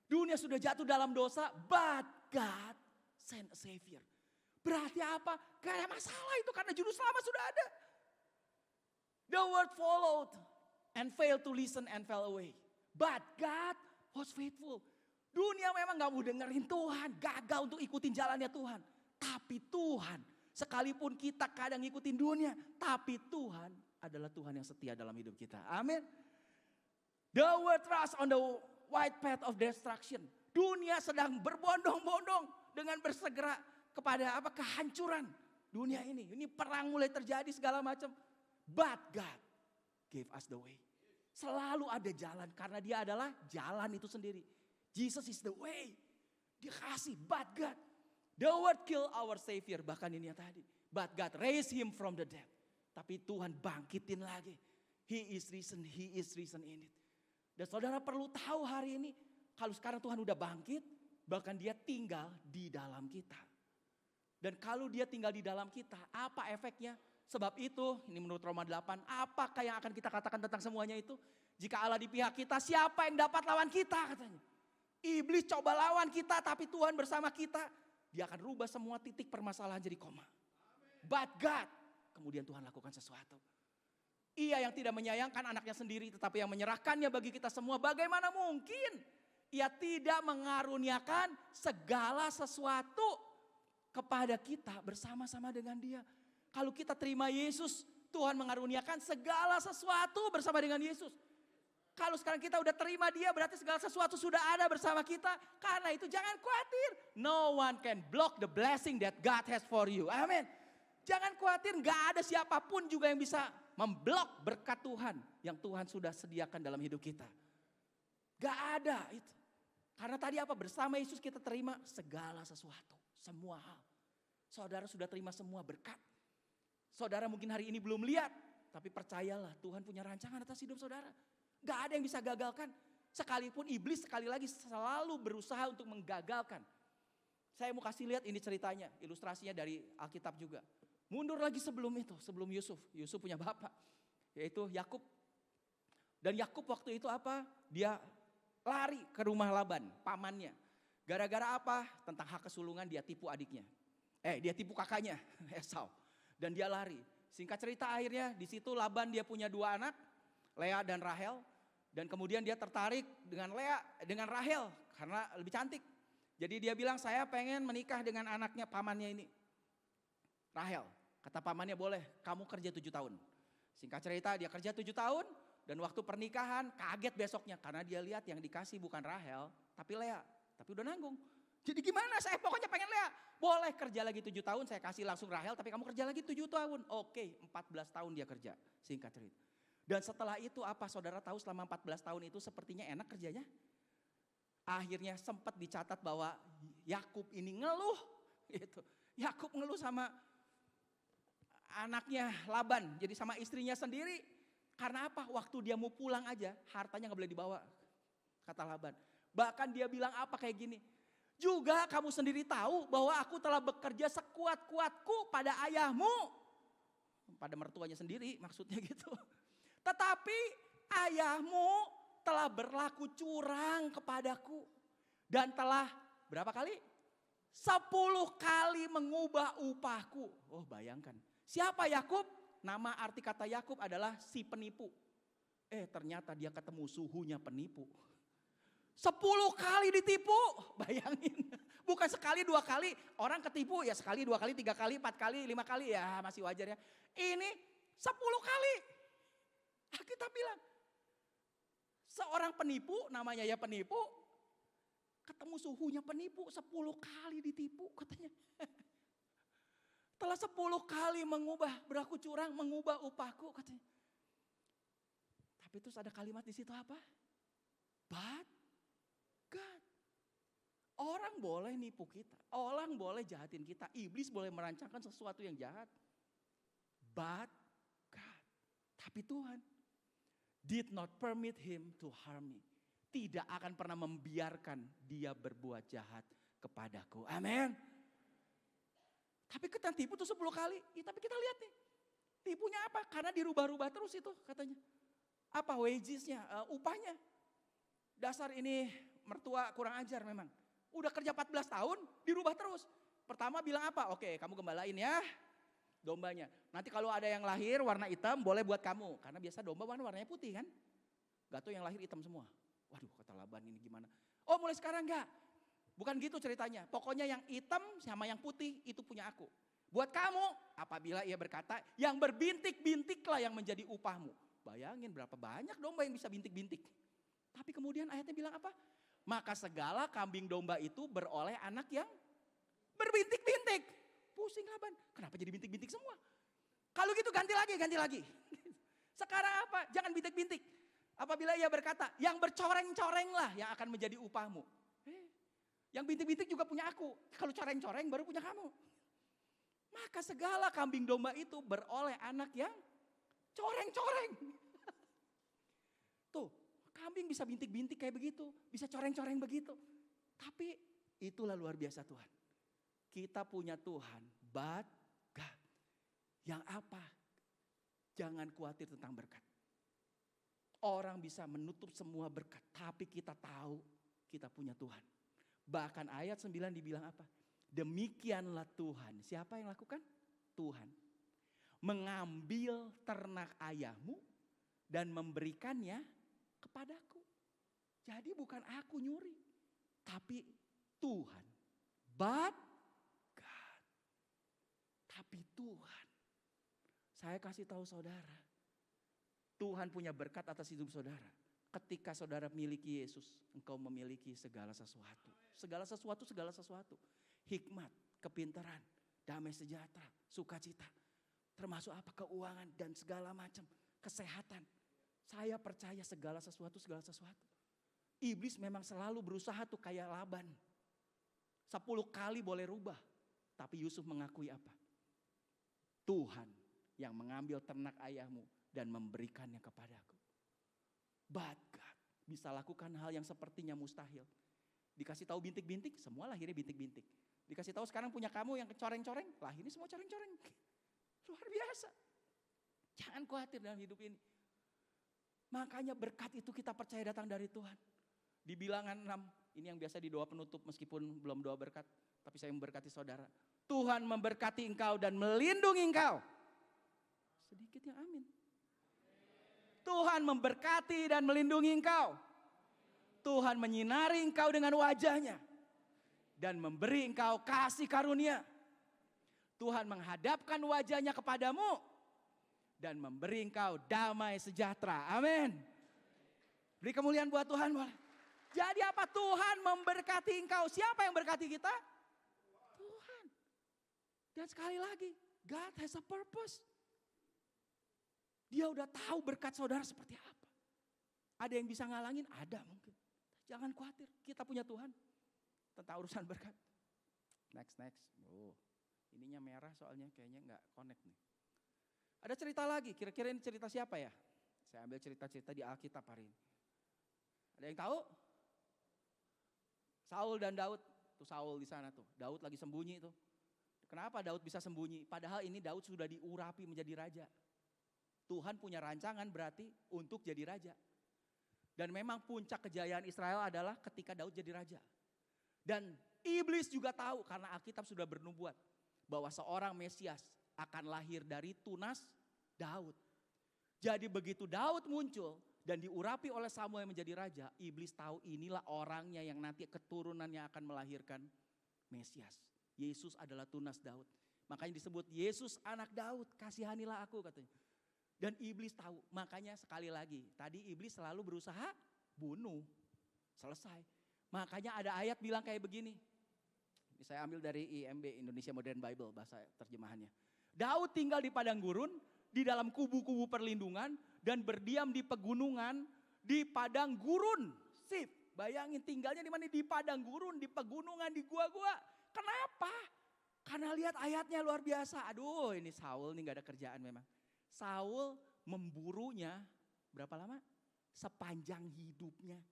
Dunia sudah jatuh dalam dosa, but God sent a savior. Berarti apa? Gak ada masalah itu karena juru selamat sudah ada. The world followed and failed to listen and fell away. But God was faithful. Dunia memang gak mau dengerin Tuhan, gagal untuk ikutin jalannya Tuhan. Tapi Tuhan, sekalipun kita kadang ngikutin dunia, tapi Tuhan adalah Tuhan yang setia dalam hidup kita. Amin. The world rush on the white path of destruction. Dunia sedang berbondong-bondong dengan bersegera kepada apa kehancuran dunia ini. Ini perang mulai terjadi segala macam. But God gave us the way. Selalu ada jalan karena dia adalah jalan itu sendiri. Jesus is the way. Dia kasih, but God. The world kill our savior, bahkan ini yang tadi. But God raised him from the dead. Tapi Tuhan bangkitin lagi. He is risen in it. Dan saudara perlu tahu hari ini, kalau sekarang Tuhan udah bangkit, bahkan dia tinggal di dalam kita. Dan kalau dia tinggal di dalam kita, apa efeknya? Sebab itu, ini menurut Roma 8, apakah yang akan kita katakan tentang semuanya itu? Jika Allah di pihak kita, siapa yang dapat lawan kita katanya? Iblis coba lawan kita, tapi Tuhan bersama kita. Dia akan rubah semua titik permasalahan jadi koma. But God, kemudian Tuhan lakukan sesuatu. Ia yang tidak menyayangkan anaknya sendiri, tetapi yang menyerahkannya bagi kita semua. Bagaimana mungkin ia tidak mengaruniakan segala sesuatu kepada kita bersama-sama dengan dia. Kalau kita terima Yesus, Tuhan mengaruniakan segala sesuatu bersama dengan Yesus. Kalau sekarang kita udah terima dia, berarti segala sesuatu sudah ada bersama kita. Karena itu jangan khawatir. No one can block the blessing that God has for you. Amin. Jangan khawatir, gak ada siapapun juga yang bisa memblok berkat Tuhan yang Tuhan sudah sediakan dalam hidup kita. Gak ada itu. Karena tadi apa? Bersama Yesus kita terima segala sesuatu. Semua hal. Saudara sudah terima semua berkat. Saudara mungkin hari ini belum lihat. Tapi percayalah Tuhan punya rancangan atas hidup saudara. Gak ada yang bisa gagalkan. Sekalipun iblis sekali lagi selalu berusaha untuk menggagalkan. Saya mau kasih lihat ini ceritanya. Ilustrasinya dari Alkitab juga. Mundur lagi sebelum itu. Sebelum Yusuf. Yusuf punya bapak. Yaitu Yakub. Dan Yakub waktu itu apa? Dia lari ke rumah Laban. Pamannya. Gara-gara apa? Tentang hak kesulungan dia tipu adiknya. Dia tipu kakaknya. Esau. Dan dia lari. Singkat cerita akhirnya di situ Laban dia punya 2 anak. Lea dan Rahel. Dan kemudian dia tertarik dengan Rahel. Karena lebih cantik. Jadi dia bilang saya pengen menikah dengan anaknya pamannya ini. Rahel. Kata pamannya boleh kamu kerja 7 tahun. Singkat cerita dia kerja 7 tahun. Dan waktu pernikahan kaget besoknya. Karena dia lihat yang dikasih bukan Rahel tapi Lea. Tapi udah nanggung. Jadi gimana saya pokoknya pengen Lea. Boleh kerja lagi 7 tahun saya kasih langsung Rahel. Tapi kamu kerja lagi 7 tahun. Oke 14 tahun dia kerja. Singkat cerita. Dan setelah itu apa saudara tahu selama 14 tahun itu sepertinya enak kerjanya. Akhirnya sempat dicatat bahwa Yakub ini ngeluh. Gitu. Yakub ngeluh sama anaknya Laban. Jadi sama istrinya sendiri. Karena apa? Waktu dia mau pulang aja hartanya gak boleh dibawa. Kata Laban. Bahkan dia bilang apa kayak gini. Juga kamu sendiri tahu bahwa aku telah bekerja sekuat-kuatku pada ayahmu. Pada mertuanya sendiri maksudnya gitu. Tetapi ayahmu telah berlaku curang kepadaku. Dan telah berapa kali? 10 kali mengubah upahku. Oh bayangkan. Siapa Yakub? Nama arti kata Yakub adalah si penipu. Ternyata dia ketemu suhunya penipu. 10 kali ditipu, bayangin. Bukan sekali 2 kali, orang ketipu ya sekali 2 kali 3 kali 4 kali 5 kali ya masih wajar ya. Ini 10 kali. Kita bilang seorang penipu namanya ya penipu, ketemu suhunya penipu 10 kali ditipu katanya. Setelah 10 kali mengubah berlaku curang, mengubah upahku katanya. Tapi terus ada kalimat di situ apa? But God. Orang boleh nipu kita, orang boleh jahatin kita, iblis boleh merancangkan sesuatu yang jahat. But God. Tapi Tuhan did not permit him to harm me. Tidak akan pernah membiarkan dia berbuat jahat kepadaku. Amin. Tapi kita tipu tuh 10 kali. Tapi kita lihat nih. Tipunya apa? Karena dirubah-rubah terus itu katanya. Apa wagesnya, upahnya. Dasar ini mertua kurang ajar memang. Udah kerja 14 tahun dirubah terus. Pertama bilang apa? Oke, kamu gembalain ya dombanya. Nanti kalau ada yang lahir warna hitam boleh buat kamu. Karena biasa domba warnanya putih kan. Gak tuh yang lahir hitam semua. Waduh kata Laban ini gimana. Oh mulai sekarang enggak. Bukan gitu ceritanya. Pokoknya yang hitam sama yang putih itu punya aku. Buat kamu apabila ia berkata yang berbintik-bintiklah yang menjadi upahmu. Bayangin berapa banyak domba yang bisa bintik-bintik. Tapi kemudian ayatnya bilang apa? Maka segala kambing domba itu beroleh anak yang berbintik-bintik. Pusing Laban. Kenapa jadi bintik-bintik semua? Kalau gitu ganti lagi. Sekarang apa? Jangan bintik-bintik. Apabila ia berkata yang bercoreng-coreng lah yang akan menjadi upahmu. Yang bintik-bintik juga punya aku. Kalau coreng-coreng baru punya kamu. Maka segala kambing domba itu beroleh anak yang coreng-coreng. Tuh, kambing bisa bintik-bintik kayak begitu. Bisa coreng-coreng begitu. Tapi itulah luar biasa Tuhan. Kita punya Tuhan, but God. Yang apa? Jangan khawatir tentang berkat. Orang bisa menutup semua berkat. Tapi kita tahu kita punya Tuhan. Bahkan ayat 9 dibilang apa? Demikianlah Tuhan. Siapa yang lakukan? Tuhan. Mengambil ternak ayahmu dan memberikannya kepadaku. Jadi bukan aku nyuri. Tapi Tuhan. But God. Tapi Tuhan. Saya kasih tahu saudara. Tuhan punya berkat atas hidup saudara. Ketika saudara miliki Yesus, engkau memiliki segala sesuatu. Segala sesuatu. Hikmat, kepintaran, damai sejahtera, sukacita. Termasuk apa? Keuangan dan segala macam. Kesehatan. Saya percaya segala sesuatu. Iblis memang selalu berusaha tuh kayak Laban. 10 kali boleh rubah. Tapi Yusuf mengakui apa? Tuhan yang mengambil ternak ayahmu dan memberikannya kepadaku. But God bisa lakukan hal yang sepertinya mustahil. Dikasih tahu bintik-bintik, semua lahirnya bintik-bintik. Dikasih tahu sekarang punya kamu yang coreng-coreng, lahirnya semua coreng-coreng. Luar biasa. Jangan khawatir dalam hidup ini. Makanya berkat itu kita percaya datang dari Tuhan. Di Bilangan 6, ini yang biasa di doa penutup meskipun belum doa berkat. Tapi saya memberkati saudara. Tuhan memberkati engkau dan melindungi engkau. Sedikit yang amin. Tuhan memberkati dan melindungi engkau. Tuhan menyinari engkau dengan wajahnya. Dan memberi engkau kasih karunia. Tuhan menghadapkan wajahnya kepadamu. Dan memberi engkau damai sejahtera. Amin. Beri kemuliaan buat Tuhan. Boleh. Jadi apa? Tuhan memberkati engkau. Siapa yang berkati kita? Tuhan. Dan sekali lagi, God has a purpose. Dia udah tahu berkat saudara seperti apa. Ada yang bisa ngalangin? Ada mungkin. Jangan khawatir, kita punya Tuhan. Tentang urusan berkat. Next. Oh, ininya merah soalnya kayaknya nggak connect nih. Ada cerita lagi, kira-kira ini cerita siapa ya? Saya ambil cerita-cerita di Alkitab hari ini. Ada yang tahu? Saul dan Daud. Tuh Saul di sana tuh. Daud lagi sembunyi tuh. Kenapa Daud bisa sembunyi? Padahal ini Daud sudah diurapi menjadi raja. Tuhan punya rancangan berarti untuk jadi raja. Dan memang puncak kejayaan Israel adalah ketika Daud jadi raja. Dan iblis juga tahu karena Alkitab sudah bernubuat bahwa seorang Mesias akan lahir dari tunas Daud. Jadi begitu Daud muncul dan diurapi oleh Samuel menjadi raja, iblis tahu inilah orangnya yang nanti keturunannya akan melahirkan Mesias. Yesus adalah tunas Daud. Makanya disebut Yesus anak Daud, kasihanilah aku katanya. Dan iblis tahu, makanya sekali lagi, tadi iblis selalu berusaha bunuh. Selesai. Makanya ada ayat bilang kayak begini. Ini saya ambil dari IMB, Indonesia Modern Bible, bahasa terjemahannya. Daud tinggal di padang gurun, di dalam kubu-kubu perlindungan, dan berdiam di pegunungan, di padang gurun. Sip, bayangin tinggalnya di mana? Di padang gurun, di pegunungan, di gua-gua. Kenapa? Karena lihat ayatnya luar biasa. Aduh, ini Saul nih gak ada kerjaan memang. Saul memburunya berapa lama? Sepanjang hidupnya.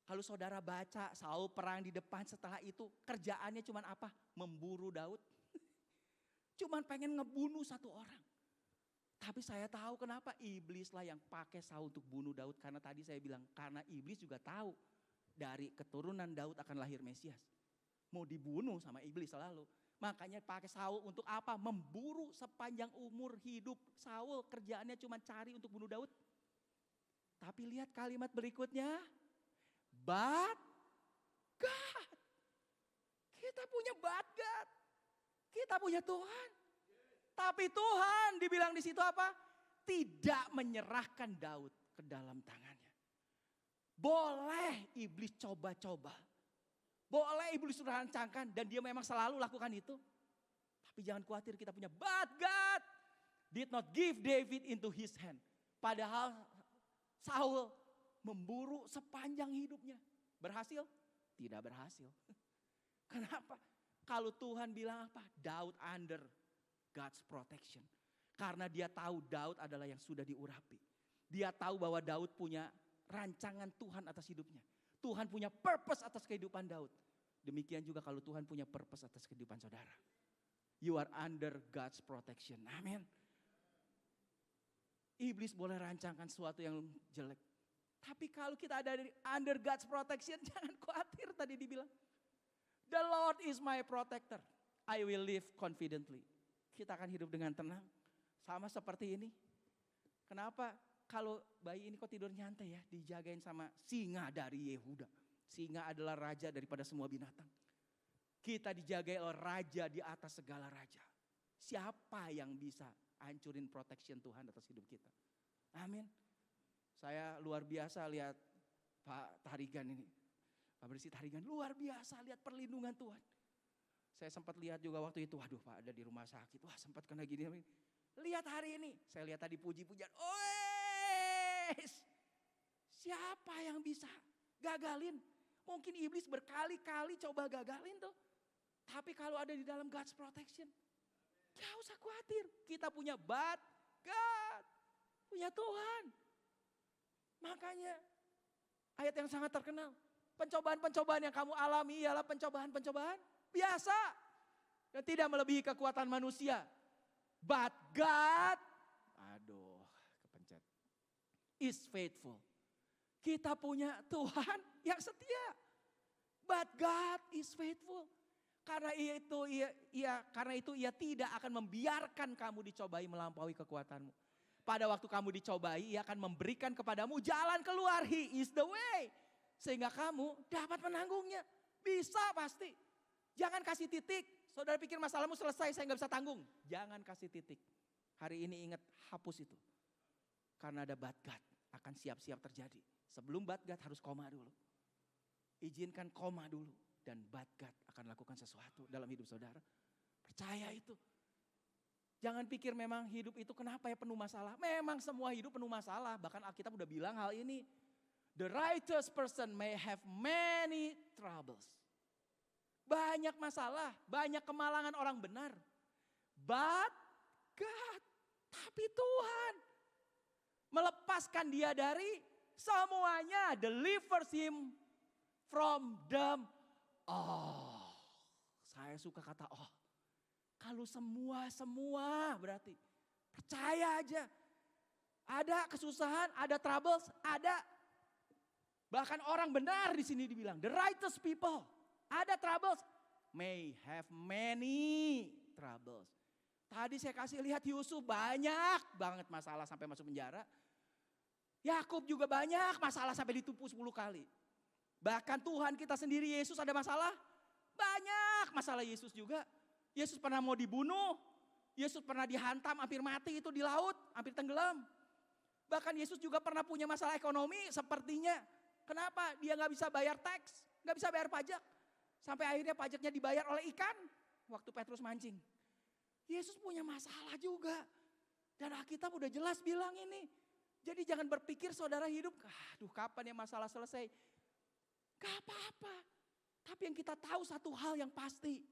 Kalau saudara baca Saul perang di depan, setelah itu kerjaannya cuman apa? Memburu Daud. Cuman pengen ngebunuh satu orang. Tapi saya tahu kenapa iblislah yang pakai Saul untuk bunuh Daud. Karena tadi saya bilang, karena iblis juga tahu dari keturunan Daud akan lahir Mesias. Mau dibunuh sama iblis selalu. Makanya pakai Saul untuk apa? Memburu sepanjang umur hidup. Saul kerjaannya cuma cari untuk bunuh Daud. Tapi lihat kalimat berikutnya. But God. Kita punya but God. Kita punya Tuhan. Tapi Tuhan dibilang di situ apa? Tidak menyerahkan Daud ke dalam tangannya. Boleh iblis coba-coba. Boleh iblis sudah rancangkan dan dia memang selalu lakukan itu. Tapi jangan khawatir, kita punya but God did not give David into his hand. Padahal Saul memburu sepanjang hidupnya. Berhasil? Tidak berhasil. Kenapa? Kalau Tuhan bilang apa? Daud under God's protection. Karena dia tahu Daud adalah yang sudah diurapi. Dia tahu bahwa Daud punya rancangan Tuhan atas hidupnya. Tuhan punya purpose atas kehidupan Daud. Demikian juga kalau Tuhan punya purpose atas kehidupan saudara. You are under God's protection. Amin. Iblis boleh rancangkan sesuatu yang jelek. Tapi kalau kita ada under God's protection, jangan khawatir tadi dibilang. The Lord is my protector. I will live confidently. Kita akan hidup dengan tenang. Sama seperti ini. Kenapa? Kalau bayi ini kok tidur nyantai ya, dijagain sama singa dari Yehuda. Singa adalah raja daripada semua binatang. Kita dijagai oleh raja di atas segala raja. Siapa yang bisa hancurin protection Tuhan atas hidup kita? Amin. Saya luar biasa lihat Pak Tarigan ini. Pak Bersih Tarigan luar biasa lihat perlindungan Tuhan. Saya sempat lihat juga waktu itu, waduh Pak ada di rumah sakit. Wah sempat kena gini. Lihat hari ini, saya lihat tadi puji-pujian. Siapa yang bisa gagalin? Mungkin iblis berkali-kali coba gagalin tuh. Tapi kalau ada di dalam God's protection, gak usah khawatir. Kita punya but God, punya Tuhan. Makanya ayat yang sangat terkenal. Pencobaan-pencobaan yang kamu alami ialah pencobaan-pencobaan biasa. Dan tidak melebihi kekuatan manusia. But God, kepencet. Is faithful. Kita punya Tuhan yang setia. But God is faithful. Karena itu ia tidak akan membiarkan kamu dicobai melampaui kekuatanmu. Pada waktu kamu dicobai, ia akan memberikan kepadamu jalan keluar. He is the way. Sehingga kamu dapat menanggungnya. Bisa pasti. Jangan kasih titik. Saudara pikir masalahmu selesai, saya gak bisa tanggung. Jangan kasih titik. Hari ini ingat, hapus itu. Karena ada but God akan siap-siap terjadi. Sebelum but God harus koma dulu. Izinkan koma dulu. Dan but God akan lakukan sesuatu dalam hidup saudara. Percaya itu. Jangan pikir memang hidup itu kenapa ya penuh masalah. Memang semua hidup penuh masalah. Bahkan Alkitab udah bilang hal ini. The righteous person may have many troubles. Banyak masalah, banyak kemalangan orang benar. But God, tapi Tuhan melepaskan dia dari semuanya. Delivers him from them. Saya suka kata Kalau semua berarti percaya aja. Ada kesusahan, ada troubles, ada. Bahkan orang benar di sini dibilang, the righteous people, ada troubles, may have many troubles. Tadi saya kasih lihat Yusuf banyak banget masalah sampai masuk penjara. Yakub juga banyak masalah sampai ditipu 10 kali. Bahkan Tuhan kita sendiri Yesus ada masalah. Banyak masalah Yesus juga. Yesus pernah mau dibunuh. Yesus pernah dihantam hampir mati itu di laut. Hampir tenggelam. Bahkan Yesus juga pernah punya masalah ekonomi sepertinya. Kenapa? Dia gak bisa bayar teks. Gak bisa bayar pajak. Sampai akhirnya pajaknya dibayar oleh ikan. Waktu Petrus mancing. Yesus punya masalah juga. Dan Alkitab udah jelas bilang ini. Jadi jangan berpikir saudara hidup, aduh kapan ya masalah selesai. Gak apa-apa. Tapi yang kita tahu satu hal yang pasti.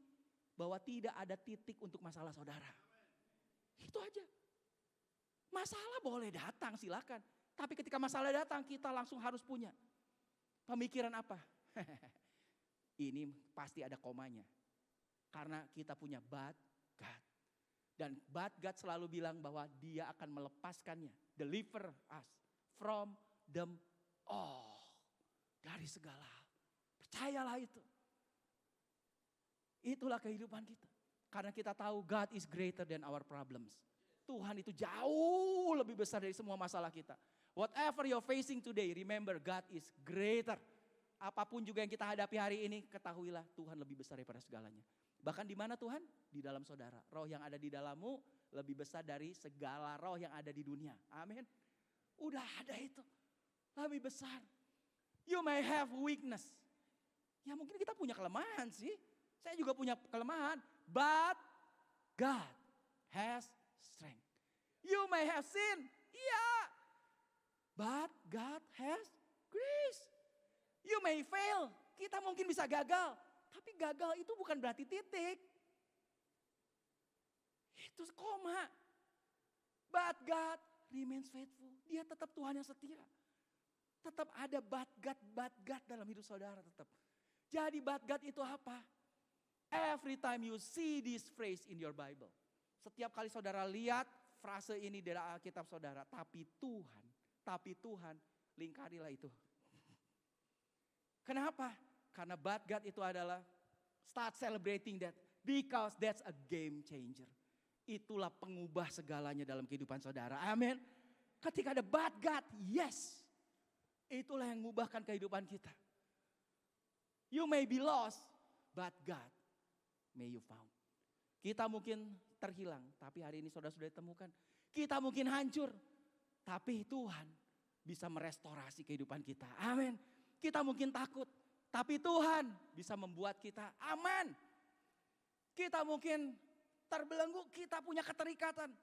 Bahwa tidak ada titik untuk masalah saudara. Itu aja. Masalah boleh datang silakan. Tapi ketika masalah datang kita langsung harus punya. Pemikiran apa? Ini pasti ada komanya. Karena kita punya bad God. Dan bad God selalu bilang bahwa dia akan melepaskannya. Deliver us from them all. Dari segala hal. Percayalah itu. Itulah kehidupan kita. Karena kita tahu God is greater than our problems. Tuhan itu jauh lebih besar dari semua masalah kita. Whatever you're facing today, remember God is greater. Apapun juga yang kita hadapi hari ini, ketahuilah Tuhan lebih besar daripada segalanya. Bahkan di mana Tuhan? Di dalam saudara. Roh yang ada di dalammu lebih besar dari segala roh yang ada di dunia. Amin. Udah ada itu. Lebih besar. You may have weakness. Ya mungkin kita punya kelemahan sih. Saya juga punya kelemahan. But God has strength. You may have sin. Iya. But God has grace. You may fail. Kita mungkin bisa gagal. Tapi gagal itu bukan berarti titik. Itu koma. But God remains faithful. Dia tetap Tuhan yang setia. Tetap ada but God dalam hidup saudara tetap. Jadi but God itu apa? Every time you see this phrase in your Bible. Setiap kali saudara lihat frase ini dari Alkitab saudara. Tapi Tuhan, lingkarilah itu. Kenapa? Karena but God itu adalah start celebrating that. Because that's a game changer. Itulah pengubah segalanya dalam kehidupan saudara. Amin. Ketika ada but God, yes. Itulah yang mengubahkan kehidupan kita. You may be lost, but God may you found. Kita mungkin terhilang, tapi hari ini saudara sudah ditemukan. Kita mungkin hancur, tapi Tuhan bisa merestorasi kehidupan kita. Amin. Kita mungkin takut, tapi Tuhan bisa membuat kita aman. Kita mungkin terbelenggu, kita punya keterikatan.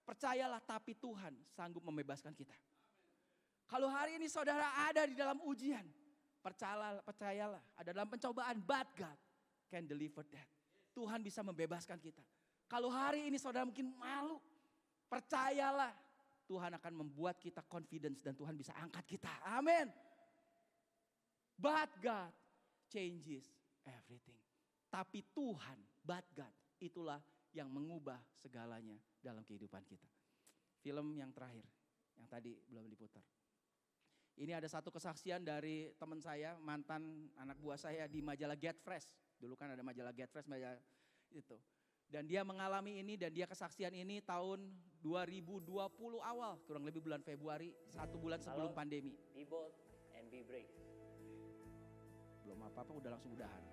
Percayalah, tapi Tuhan sanggup membebaskan kita. Kalau hari ini saudara ada di dalam ujian, percayalah, ada dalam pencobaan, but God can deliver that. Tuhan bisa membebaskan kita. Kalau hari ini saudara mungkin malu, percayalah, Tuhan akan membuat kita confidence dan Tuhan bisa angkat kita. Amin. But God changes everything. Tapi Tuhan, but God, itulah yang mengubah segalanya dalam kehidupan kita. Film yang terakhir, yang tadi belum diputar. Ini ada satu kesaksian dari teman saya, mantan anak buah saya di majalah Get Fresh. Dulu kan ada majalah Get Fresh, majalah itu. Dan dia mengalami ini dan dia kesaksian ini tahun 2020 awal, kurang lebih bulan Februari, 1 bulan sebelum pandemi. Be bold and be brave. Belum apa-apa udah langsung udahan.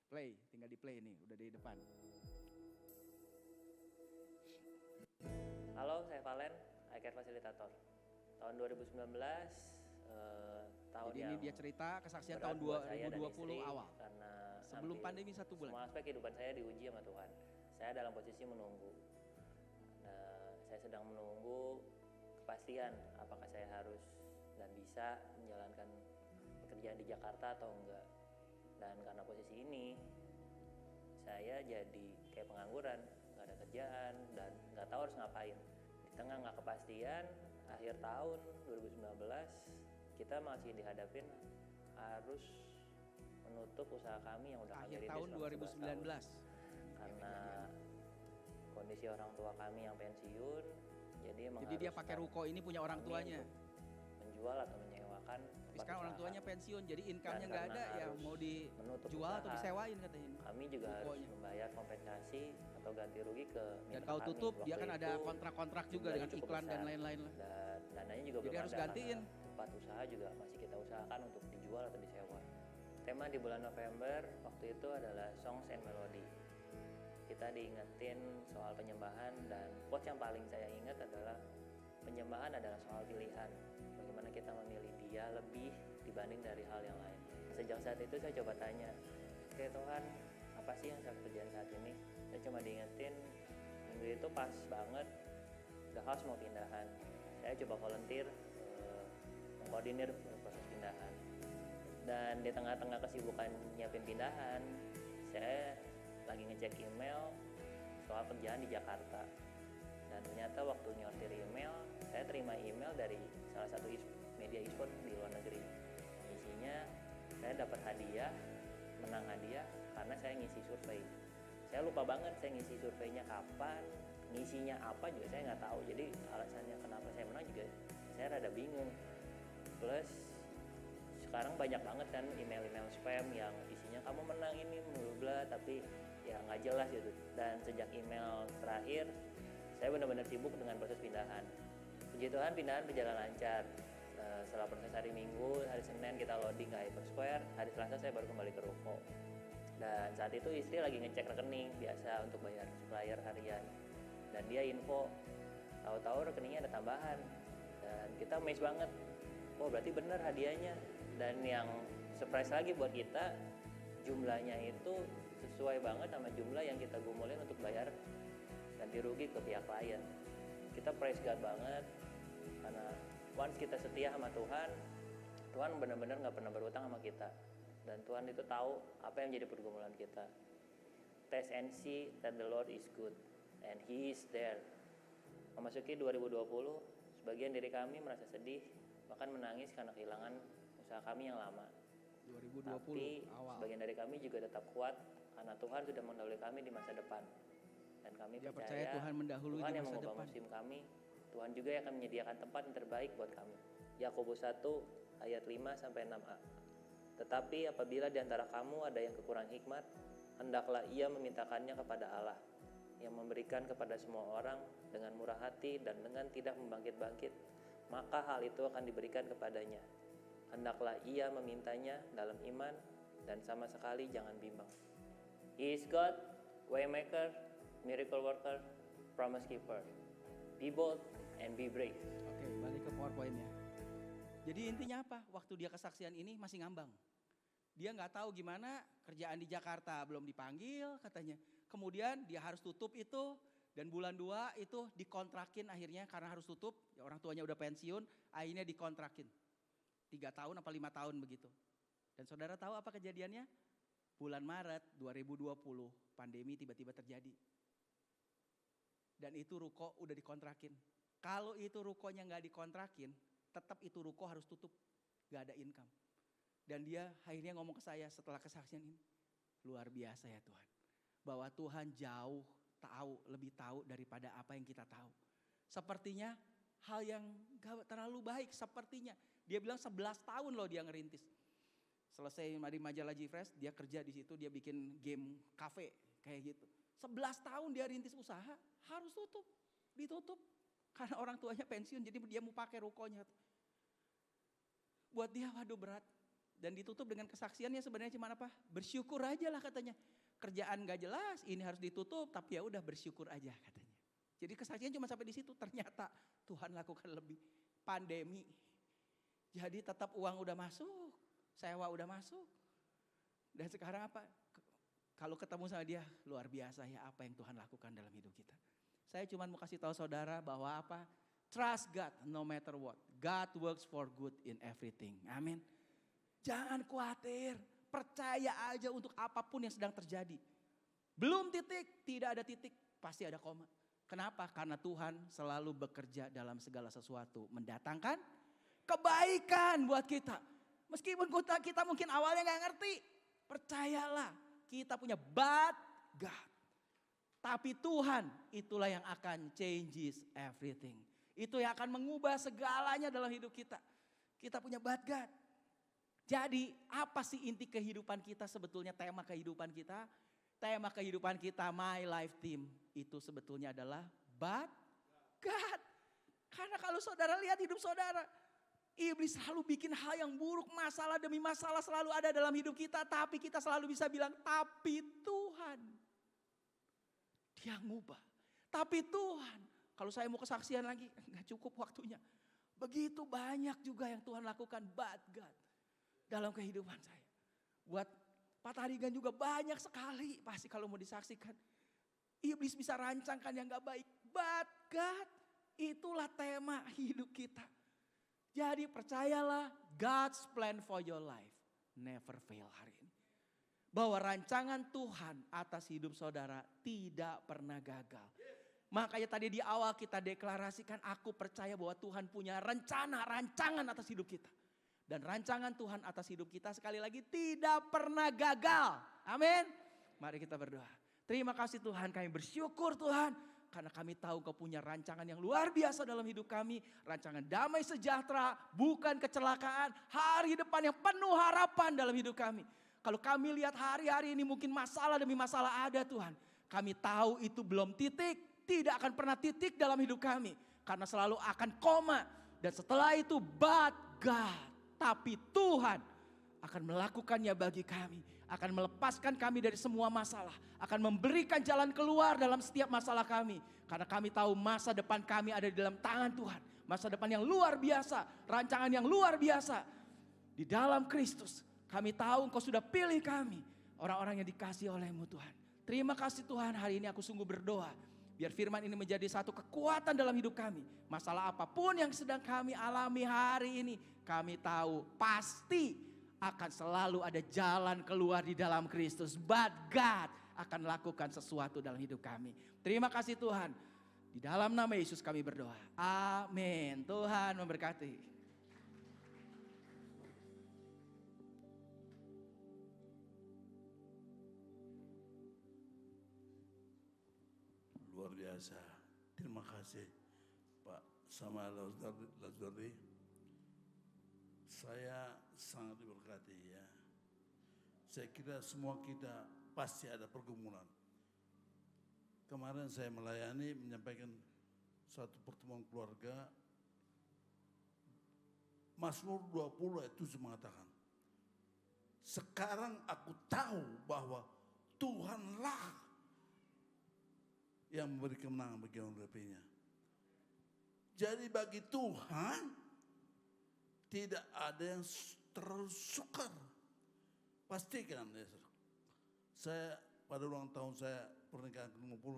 Play, tinggal di play nih, udah di depan. Halo, saya Valen, iCare Fasilitator. Tahun 2019, tahun Jadi yang ini dia cerita kesaksian berat tahun buat saya dan 2020 istri, awal. Karena Sebelum hampir pandemi 1 bulan. semua aspek kehidupan saya diuji sama Tuhan. Saya dalam posisi menunggu. Saya sedang menunggu kepastian apakah saya harus dan bisa menjalankan pekerjaan di Jakarta atau enggak. Dan karena posisi ini, saya jadi kayak pengangguran, nggak ada kerjaan dan nggak tahu harus ngapain. Di tengah nggak kepastian, akhir tahun 2019 kita masih dihadapin harus menutup usaha kami yang udah kami Akhir rintis tahun selama 11 tahun. 2019. Karena kondisi orang tua kami yang pensiun, jadi emang Jadi dia harus pakai ruko ini punya orang kami tuanya. untuk menjual atau menyewakan tempat sekarang orang usaha. tuanya pensiun, jadi income-nya Dan nggak karena ada, ya harus mau menutup dijual atau usaha, disewain katanya. kami juga harus Rukonya. membayar kompensasi atau ganti rugi ke Dan mitra kalau kami. tutup dia Waktu kan ada itu kontrak-kontrak juga jumlahnya dengan cukup iklan dan besar. lain-lain lah. Dan dananya juga Jadi belum harus ada gantiin. karena tempat usaha juga masih kita usahakan untuk dijual atau disewa. Tema di bulan November waktu itu adalah Songs and Melody. Kita diingetin soal penyembahan, dan quotes yang paling saya ingat adalah penyembahan adalah soal pilihan. Bagaimana kita memilih dia lebih dibanding dari hal yang lain. Sejak saat itu saya coba tanya, oke Tuhan, apa sih yang saya kerjain saat ini? Saya cuma diingetin, minggu itu pas banget The House mau pindahan. Saya coba volunteer mengkoordinir proses pindahan. Dan di tengah-tengah kesibukan nyiapin pindahan, saya lagi ngecek email soal kerjaan di Jakarta. Dan ternyata waktu nyortir email, saya terima email dari salah satu media e-sport di luar negeri. Isinya saya dapat hadiah, menang hadiah karena saya ngisi survei. Saya lupa banget saya ngisi surveinya kapan, ngisinya apa juga saya nggak tahu. Jadi alasannya kenapa saya menang juga saya rada bingung. Plus sekarang banyak banget kan email-email spam yang isinya kamu menang ini bla, tapi ya nggak jelas gitu. Dan sejak email terakhir saya benar-benar sibuk dengan proses pindahan. Puji Tuhan pindahan berjalan lancar. Setelah proses hari Minggu, hari Senin kita loading ke Hypersquare, hari Selasa saya baru kembali ke ruko. Dan saat itu istri lagi ngecek rekening biasa untuk bayar supplier harian. Dan dia info, tahu-tahu rekeningnya ada tambahan. Dan kita amazed banget, oh berarti benar hadiahnya. Dan yang surprise lagi buat kita, jumlahnya itu sesuai banget sama jumlah yang kita gumulin untuk bayar ganti rugi ke pihak klien. Kita praise God banget karena once kita setia sama Tuhan, Tuhan benar-benar nggak pernah berutang sama kita, dan Tuhan itu tahu apa yang jadi pergumulan kita. Taste and see that the Lord is good and He is there. Memasuki 2020, sebagian dari kami merasa sedih bahkan menangis karena kehilangan usaha kami yang lama. 2020 Tapi awal. sebagian dari kami juga tetap kuat karena Tuhan sudah mendahului kami di masa depan. Dan kami Dia percaya percaya Tuhan mendahului Tuhan di yang masa mengubah depan. musim kami, Tuhan juga yang akan menyediakan tempat yang terbaik buat kami. Yakobus 1 ayat 5 sampai 6a. Tetapi apabila di antara kamu ada yang kekurangan hikmat, hendaklah ia memintakannya kepada Allah, yang memberikan kepada semua orang dengan murah hati dan dengan tidak membangkit-bangkit, maka hal itu akan diberikan kepadanya. Hendaklah ia memintanya dalam iman dan sama sekali jangan bimbang. He is God, waymaker, miracle worker, promise keeper. Be bold and be brave. Oke, balik ke PowerPoint-nya. Jadi intinya apa? Waktu dia kesaksian ini masih ngambang. Dia nggak tahu gimana kerjaan di Jakarta belum dipanggil katanya. Kemudian dia harus tutup itu, dan bulan 2 itu dikontrakin akhirnya karena harus tutup. Ya orang tuanya udah pensiun, akhirnya dikontrakin. 3 tahun apa 5 tahun begitu. Dan saudara tahu apa kejadiannya? Bulan Maret 2020 pandemi tiba-tiba terjadi. Dan itu ruko udah dikontrakin. Kalau itu rukonya nggak dikontrakin, tetap itu ruko harus tutup, nggak ada income. Dan dia akhirnya ngomong ke saya setelah kesaksian ini, luar biasa ya Tuhan, bahwa Tuhan jauh tahu, lebih tahu daripada apa yang kita tahu. Sepertinya hal yang gak terlalu baik, sepertinya. Dia bilang 11 tahun loh dia ngerintis. Selesai di majalah G-Fresh, dia kerja di situ, dia bikin game cafe kayak gitu. 11 tahun dia rintis usaha, harus tutup, ditutup. Karena orang tuanya pensiun, jadi dia mau pakai rukonya. Buat dia waduh berat. Dan ditutup dengan kesaksiannya sebenarnya cuma apa? Bersyukur aja lah katanya. Kerjaan gak jelas, ini harus ditutup, tapi ya udah bersyukur aja katanya. Jadi kesaksian cuma sampai di situ. Ternyata Tuhan lakukan lebih. Pandemi. Jadi tetap uang udah masuk, sewa udah masuk. Dan sekarang apa? Kalau ketemu sama dia, luar biasa ya apa yang Tuhan lakukan dalam hidup kita. Saya cuma mau kasih tahu saudara bahwa apa? Trust God no matter what. God works for good in everything. Amin. Jangan khawatir, percaya aja untuk apapun yang sedang terjadi. Belum titik, tidak ada titik, pasti ada koma. Kenapa? Karena Tuhan selalu bekerja dalam segala sesuatu, mendatangkan kebaikan buat kita. Meskipun kita mungkin awalnya gak ngerti, percayalah kita punya bad God. Tapi Tuhan itulah yang akan changes everything. Itu yang akan mengubah segalanya dalam hidup kita. Kita punya bad God. Jadi apa sih inti kehidupan kita sebetulnya, tema kehidupan kita? Tema kehidupan kita, My Life Team, itu sebetulnya adalah But God. Karena kalau saudara lihat hidup saudara, iblis selalu bikin hal yang buruk, masalah demi masalah selalu ada dalam hidup kita. Tapi kita selalu bisa bilang, tapi Tuhan, Dia ngubah. Tapi Tuhan, kalau saya mau kesaksian lagi, gak cukup waktunya. Begitu banyak juga yang Tuhan lakukan, but God, dalam kehidupan saya. Buat Pak Tarigan juga banyak sekali, pasti kalau mau disaksikan. Iblis bisa rancangkan yang gak baik, but God, itulah tema hidup kita. Jadi percayalah, God's plan for your life never fail hari ini. Bahwa rancangan Tuhan atas hidup saudara tidak pernah gagal. Makanya tadi di awal kita deklarasikan, aku percaya bahwa Tuhan punya rancangan atas hidup kita. Dan rancangan Tuhan atas hidup kita sekali lagi tidak pernah gagal. Amin. Mari kita berdoa. Terima kasih Tuhan, kami bersyukur Tuhan. Karena kami tahu Kau punya rancangan yang luar biasa dalam hidup kami. Rancangan damai sejahtera, bukan kecelakaan. Hari depan yang penuh harapan dalam hidup kami. Kalau kami lihat hari-hari ini mungkin masalah demi masalah ada Tuhan. Kami tahu itu belum titik, tidak akan pernah titik dalam hidup kami. Karena selalu akan koma. Dan setelah itu but God. Tapi Tuhan akan melakukannya bagi kami. Akan melepaskan kami dari semua masalah. Akan memberikan jalan keluar dalam setiap masalah kami. Karena kami tahu masa depan kami ada di dalam tangan Tuhan. Masa depan yang luar biasa. Rancangan yang luar biasa. Di dalam Kristus. Kami tahu Engkau sudah pilih kami. Orang-orang yang dikasih oleh-Mu Tuhan. Terima kasih Tuhan, hari ini aku sungguh berdoa. Biar firman ini menjadi satu kekuatan dalam hidup kami. Masalah apapun yang sedang kami alami hari ini. Kami tahu pasti akan selalu ada jalan keluar di dalam Kristus. But God akan lakukan sesuatu dalam hidup kami. Terima kasih Tuhan. Di dalam nama Yesus kami berdoa. Amin. Tuhan memberkati. Luar biasa. Terima kasih Pak Samuel Lazuri. Saya sangat diberkati ya. Saya kira semua kita pasti ada pergumulan. Kemarin saya melayani, menyampaikan suatu pertemuan keluarga. Mazmur 20 ayat 7 mengatakan, sekarang aku tahu bahwa Tuhanlah yang memberi kemenangan bagi orang berpihaknya. Jadi bagi Tuhan tidak ada yang terlalu sukar. Pastikan ya. Saya pada ulang tahun saya pernikahan ke-50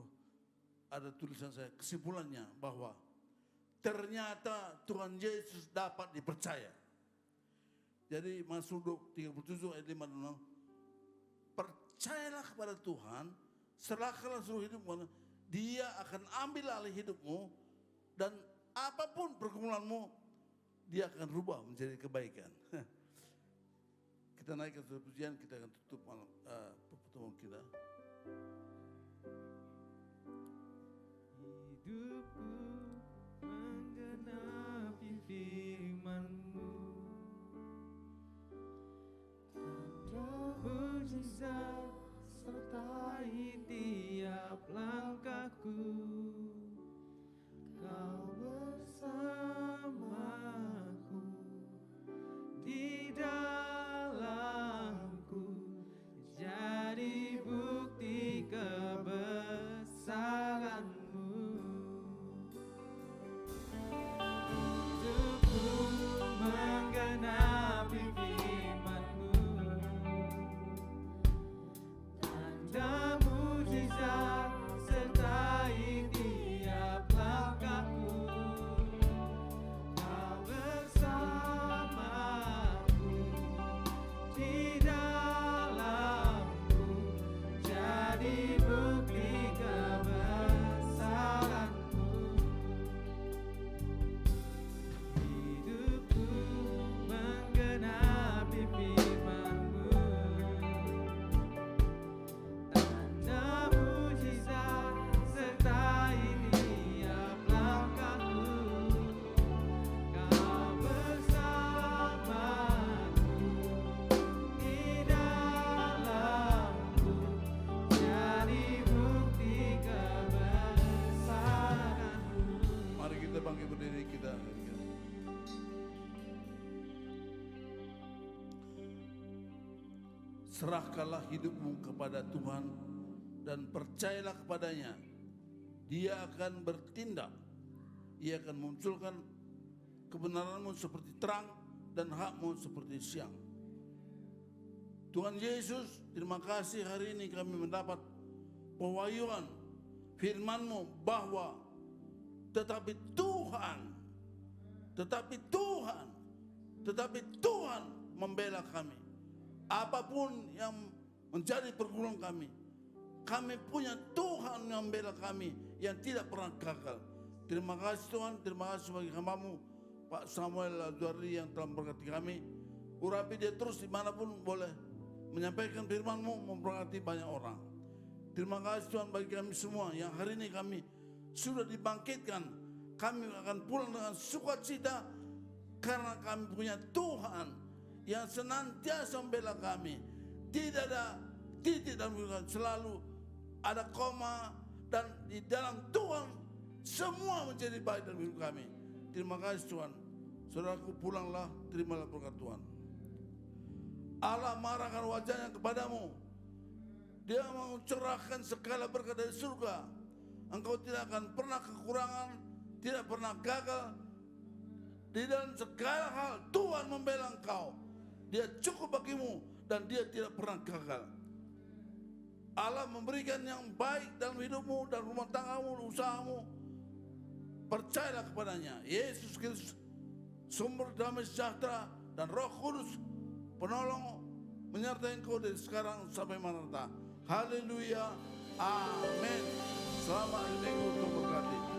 ada tulisan saya, kesimpulannya bahwa ternyata Tuhan Yesus dapat dipercaya. Jadi Mazmur 37 ayat 5 dan 6, percayalah kepada Tuhan, serahkanlah seluruh hidupmu, Dia akan ambil alih hidupmu, dan apapun pergumulanmu Dia akan rubah menjadi kebaikan. Kita naik ke pujian, kita akan tutup malam pertemuan kita. Hidupku menggenapi firman-Mu, tanda mujizat sertai tiap langkahku. Kau bersamaku di dalamku, jadi bukti kebesaran-Mu. Hidupku menggenapi firman-Mu, serahkanlah hidupmu kepada Tuhan dan percayalah kepadanya. Dia akan bertindak. Ia akan munculkan kebenaranmu seperti terang dan hakmu seperti siang. Tuhan Yesus, terima kasih hari ini kami mendapat pewahyuan firman-Mu bahwa tetapi Tuhan membela kami. Apapun yang menjadi pergumulan kami punya Tuhan yang membela kami yang tidak pernah gagal. Terima kasih Tuhan, terima kasih bagi hamba-Mu Pak Samuel Azwari yang telah memberkati kami. Urapi dia terus dimanapun boleh menyampaikan firman-Mu, memberkati banyak orang. Terima kasih Tuhan bagi kami semua yang hari ini kami sudah dibangkitkan. Kami akan pulang dengan sukacita karena kami punya Tuhan yang senantiasa membela kami. Tidak ada titik dalam hidup kami, selalu ada koma, dan di dalam Tuhan semua menjadi baik dalam hidup kami. Terima kasih Tuhan. Saudaraku, pulanglah, terimalah berkat Tuhan. Allah marahkan wajahnya kepadamu. Dia mencerahkan segala berkat dari surga. Engkau tidak akan pernah kekurangan, tidak pernah gagal. Di dalam segala hal Tuhan membela engkau. Dia cukup bagimu dan dia tidak pernah gagal. Allah memberikan yang baik dalam hidupmu, dalam rumah tanggamu, usahamu. Percayalah kepadanya. Yesus Kristus, sumber damai sejahtera, dan Roh Kudus, penolong, menyertai engkau dari sekarang sampai Maranatha. Haleluya. Amin. Selamat hari Minggu, Tuhan berkati.